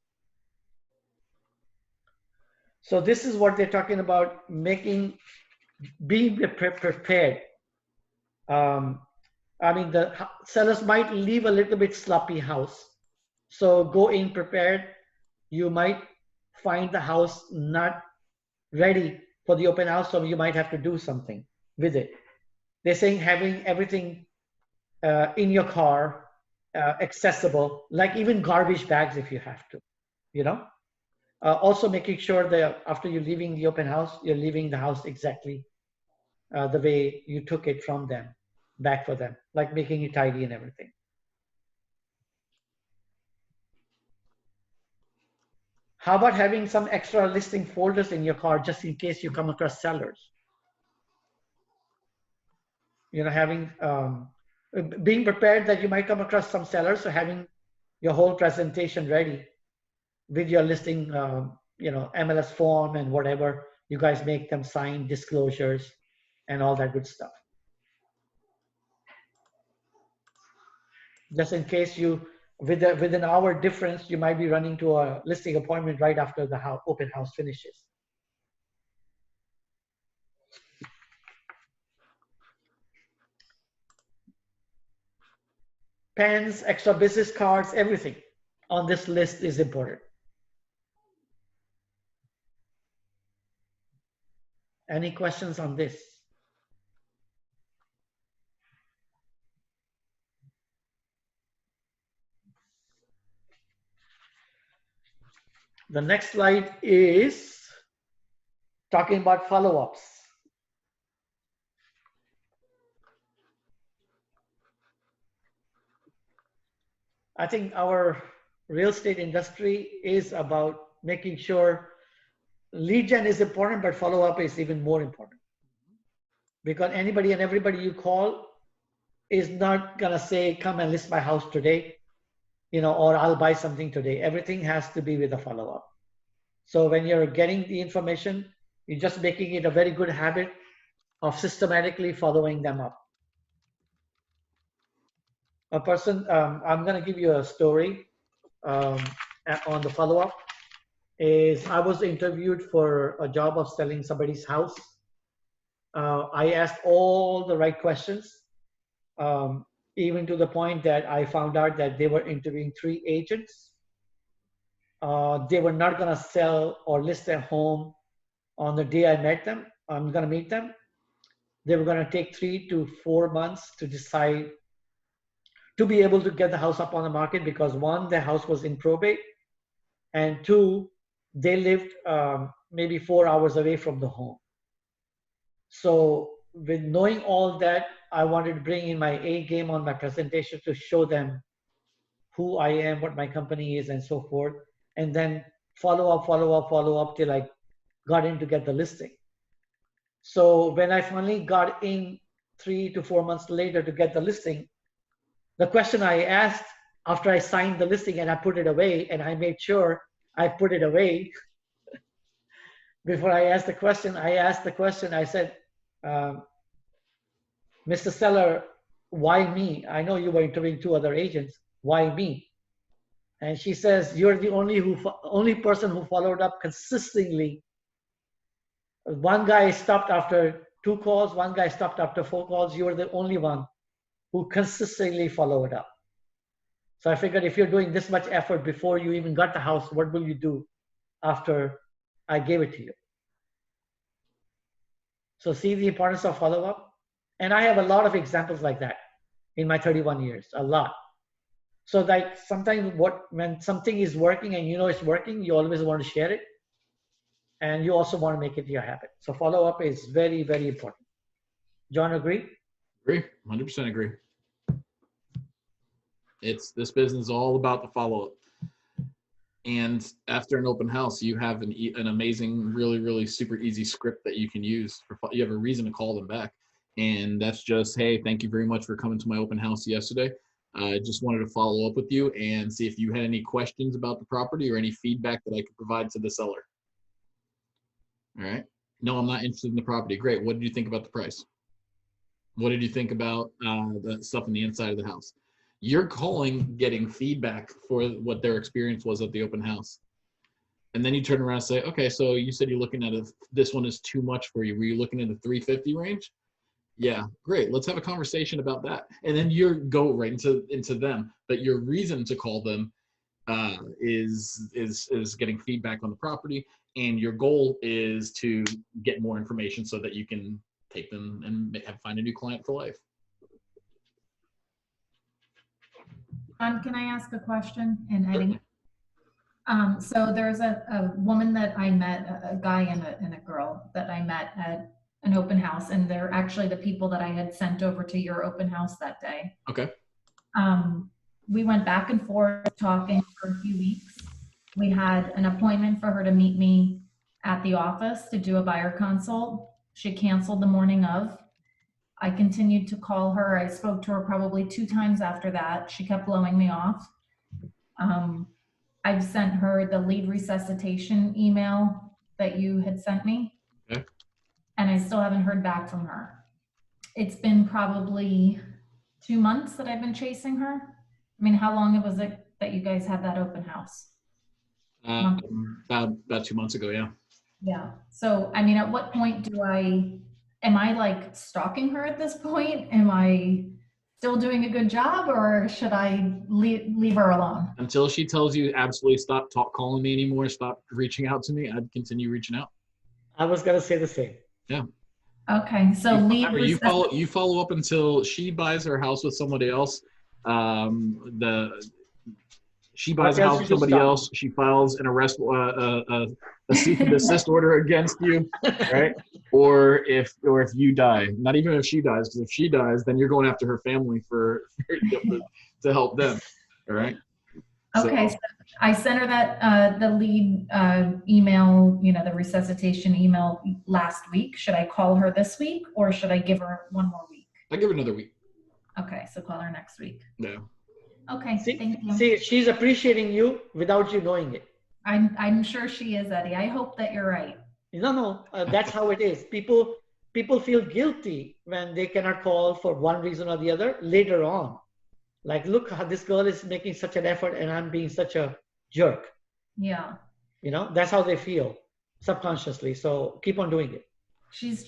So this is what they're talking about, being prepared. I mean, the sellers might leave a little bit sloppy house. So go in prepared. You might find the house not ready for the open house, so you might have to do something with it. They're saying having everything in your car, accessible, like even garbage bags if you have to, you know. Also making sure that after you're leaving the open house, you're leaving the house exactly the way you took it from them, back for them, like making it tidy and everything. How about having some extra listing folders in your car just in case you come across sellers? You know, having being prepared that you might come across some sellers, so having your whole presentation ready with your listing, MLS form and whatever you guys make them sign, disclosures, and all that good stuff. Just in case with an hour difference, you might be running to a listing appointment right after the open house finishes. Pens, extra business cards, everything on this list is important. Any questions on this? The next slide is talking about follow-ups. I think our real estate industry is about making sure lead gen is important, but follow-up is even more important. Because anybody and everybody you call is not gonna say, come and list my house today, or I'll buy something today. Everything has to be with a follow-up. So when you're getting the information, you're just making it a very good habit of systematically following them up. A person, I'm gonna give you a story on the follow-up. I was interviewed for a job of selling somebody's house. I asked all the right questions, even to the point that I found out that they were interviewing 3 agents. They were not going to sell or list their home on the day I met them. I'm going to meet them. They were going to take 3 to 4 months to decide to be able to get the house up on the market because 1, the house was in probate, and 2, they lived maybe 4 hours away from the home. So with knowing all that, I wanted to bring in my A game on my presentation to show them who I am, what my company is, and so forth. And then follow up till I got in to get the listing. So when I finally got in 3 to 4 months later to get the listing, the question I asked after I signed the listing and I put it away, and I made sure I put it away before I asked the question, I said, Mr. Seller, why me? I know you were interviewing 2 other agents. Why me? And she says, you're the only person who followed up consistently. One guy stopped after 2 calls. One guy stopped after 4 calls. You were the only one who consistently followed up. So I figured if you're doing this much effort before you even got the house, what will you do after I gave it to you? So see the importance of follow-up? And I have a lot of examples like that in my 31 years, a lot. So like sometimes when something is working and you know it's working, you always want to share it. and you also want to make it your habit. So follow-up is very, very important. John, agree? Agree, 100% agree. This business is all about the follow-up. And after an open house, you have an amazing, really, really super easy script that you can use. You have a reason to call them back. And that's just, hey, thank you very much for coming to my open house yesterday. I just wanted to follow up with you and see if you had any questions about the property or any feedback that I could provide to the seller. All right. No, I'm not interested in the property. Great. What did you think about the price? What did you think about the stuff in the inside of the house? You're calling, getting feedback for what their experience was at the open house. And then you turn around and say, okay, so you said you're looking at this one is too much for you. Were you looking at the 350 range? Yeah, great. Let's have a conversation about that. And then you go right into them. But your reason to call them is getting feedback on the property. And your goal is to get more information so that you can take them and find a new client for life. Can I ask a question in editing? So there's a woman that I met, a guy and a girl that I met at an open house, and they're actually the people that I had sent over to your open house that day. Okay. We went back and forth talking for a few weeks. We had an appointment for her to meet me at the office to do a buyer consult. She canceled the morning of. I continued to call her. I spoke to her probably 2 times after that. She kept blowing me off. I've sent her the lead resuscitation email that you had sent me. Okay. And I still haven't heard back from her. It's been probably 2 months that I've been chasing her. I mean, how long was it that you guys had that open house? About 2 months ago, yeah. Yeah. So, I mean, at what point am I like stalking her at this point? Am I still doing a good job, or should I leave her alone? Until she tells you absolutely stop calling me anymore, stop reaching out to me, I'd continue reaching out. I was going to say the same. Yeah. Okay. So you follow up until she buys her house with somebody else. She buys a house with somebody else. She files an arrest, a cease and desist order against you, right? Or if you die. Not even if she dies, because if she dies, then you're going after her family to help them, all right? Okay, so I sent her that the lead email, the resuscitation email last week. Should I call her this week, or should I give her one more week? I give her another week. Okay, so call her next week. Yeah. Okay, thank you. See, she's appreciating you without you knowing it. I'm sure she is, Eddie. I hope that you're right. No, that's how it is. People feel guilty when they cannot call for one reason or the other later on. Like, look how this girl is making such an effort and I'm being such a jerk. Yeah. That's how they feel subconsciously. So keep on doing it. She's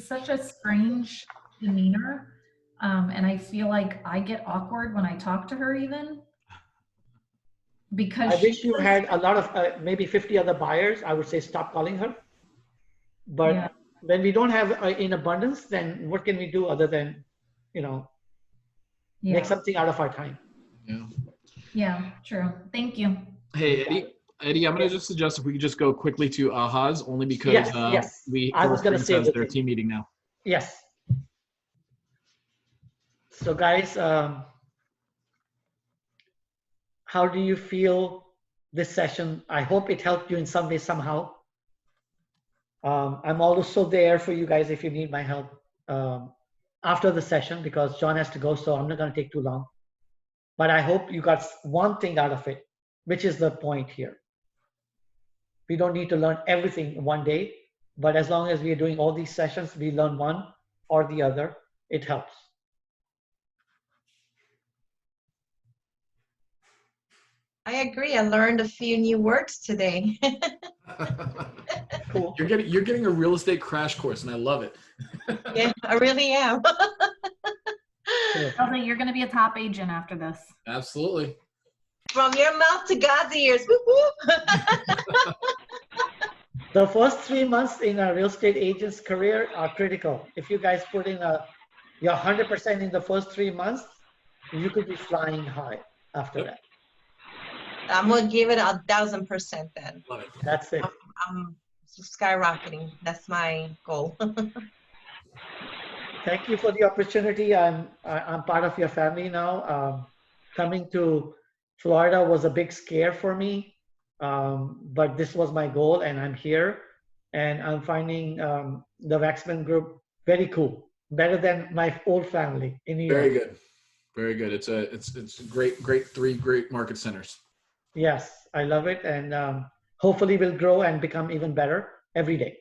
such a strange demeanor. And I feel like I get awkward when I talk to her even. Because I wish you had a lot of maybe 50 other buyers. I would say stop calling her. But when we don't have in abundance, then what can we do other than, make something out of our time? Yeah. Yeah, true. Thank you. Hey, Eddie, I'm going to just suggest if we could just go quickly to Ahaz, only because I was going to say their team meeting now. Yes. So guys, how do you feel this session? I hope it helped you in some way, somehow. I'm also there for you guys if you need my help after the session, because John has to go, so I'm not going to take too long. But I hope you got one thing out of it, which is the point here. We don't need to learn everything in one day, but as long as we are doing all these sessions, we learn one or the other, it helps. I agree. I learned a few new words today. Cool. You're getting a real estate crash course, and I love it. Yeah, I really am. You're going to be a top agent after this. Absolutely. From your mouth to God's ears. Whoop, whoop. The first 3 months in a real estate agent's career are critical. If you guys put in your 100% in the first 3 months, you could be flying high after that. I'm gonna give it 1,000% then. Love it. That's it. I'm skyrocketing. That's my goal. Thank you for the opportunity. I'm part of your family now. Coming to Florida was a big scare for me, but this was my goal, and I'm here. And I'm finding the Waxman Group very cool, better than my old family in New York. Very good, very good. It's great, three great market centers. Yes, I love it, and hopefully we'll grow and become even better every day.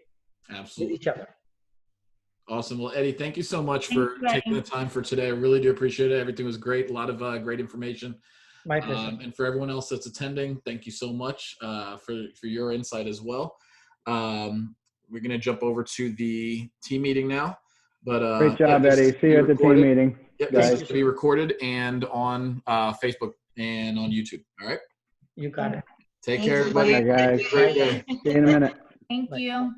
Absolutely. With each other. Awesome. Well, Eddie, thank you so much for taking the time for today. I really do appreciate it. Everything was great. A lot of great information. My pleasure. And for everyone else that's attending, thank you so much for your insight as well. We're going to jump over to the team meeting now. But great job, Eddie. See you at the team meeting. Yep, this is going to be recorded and on Facebook and on YouTube. All right. You got it. Take care, everybody. Bye, guys. Great day. See you in a minute. Thank you.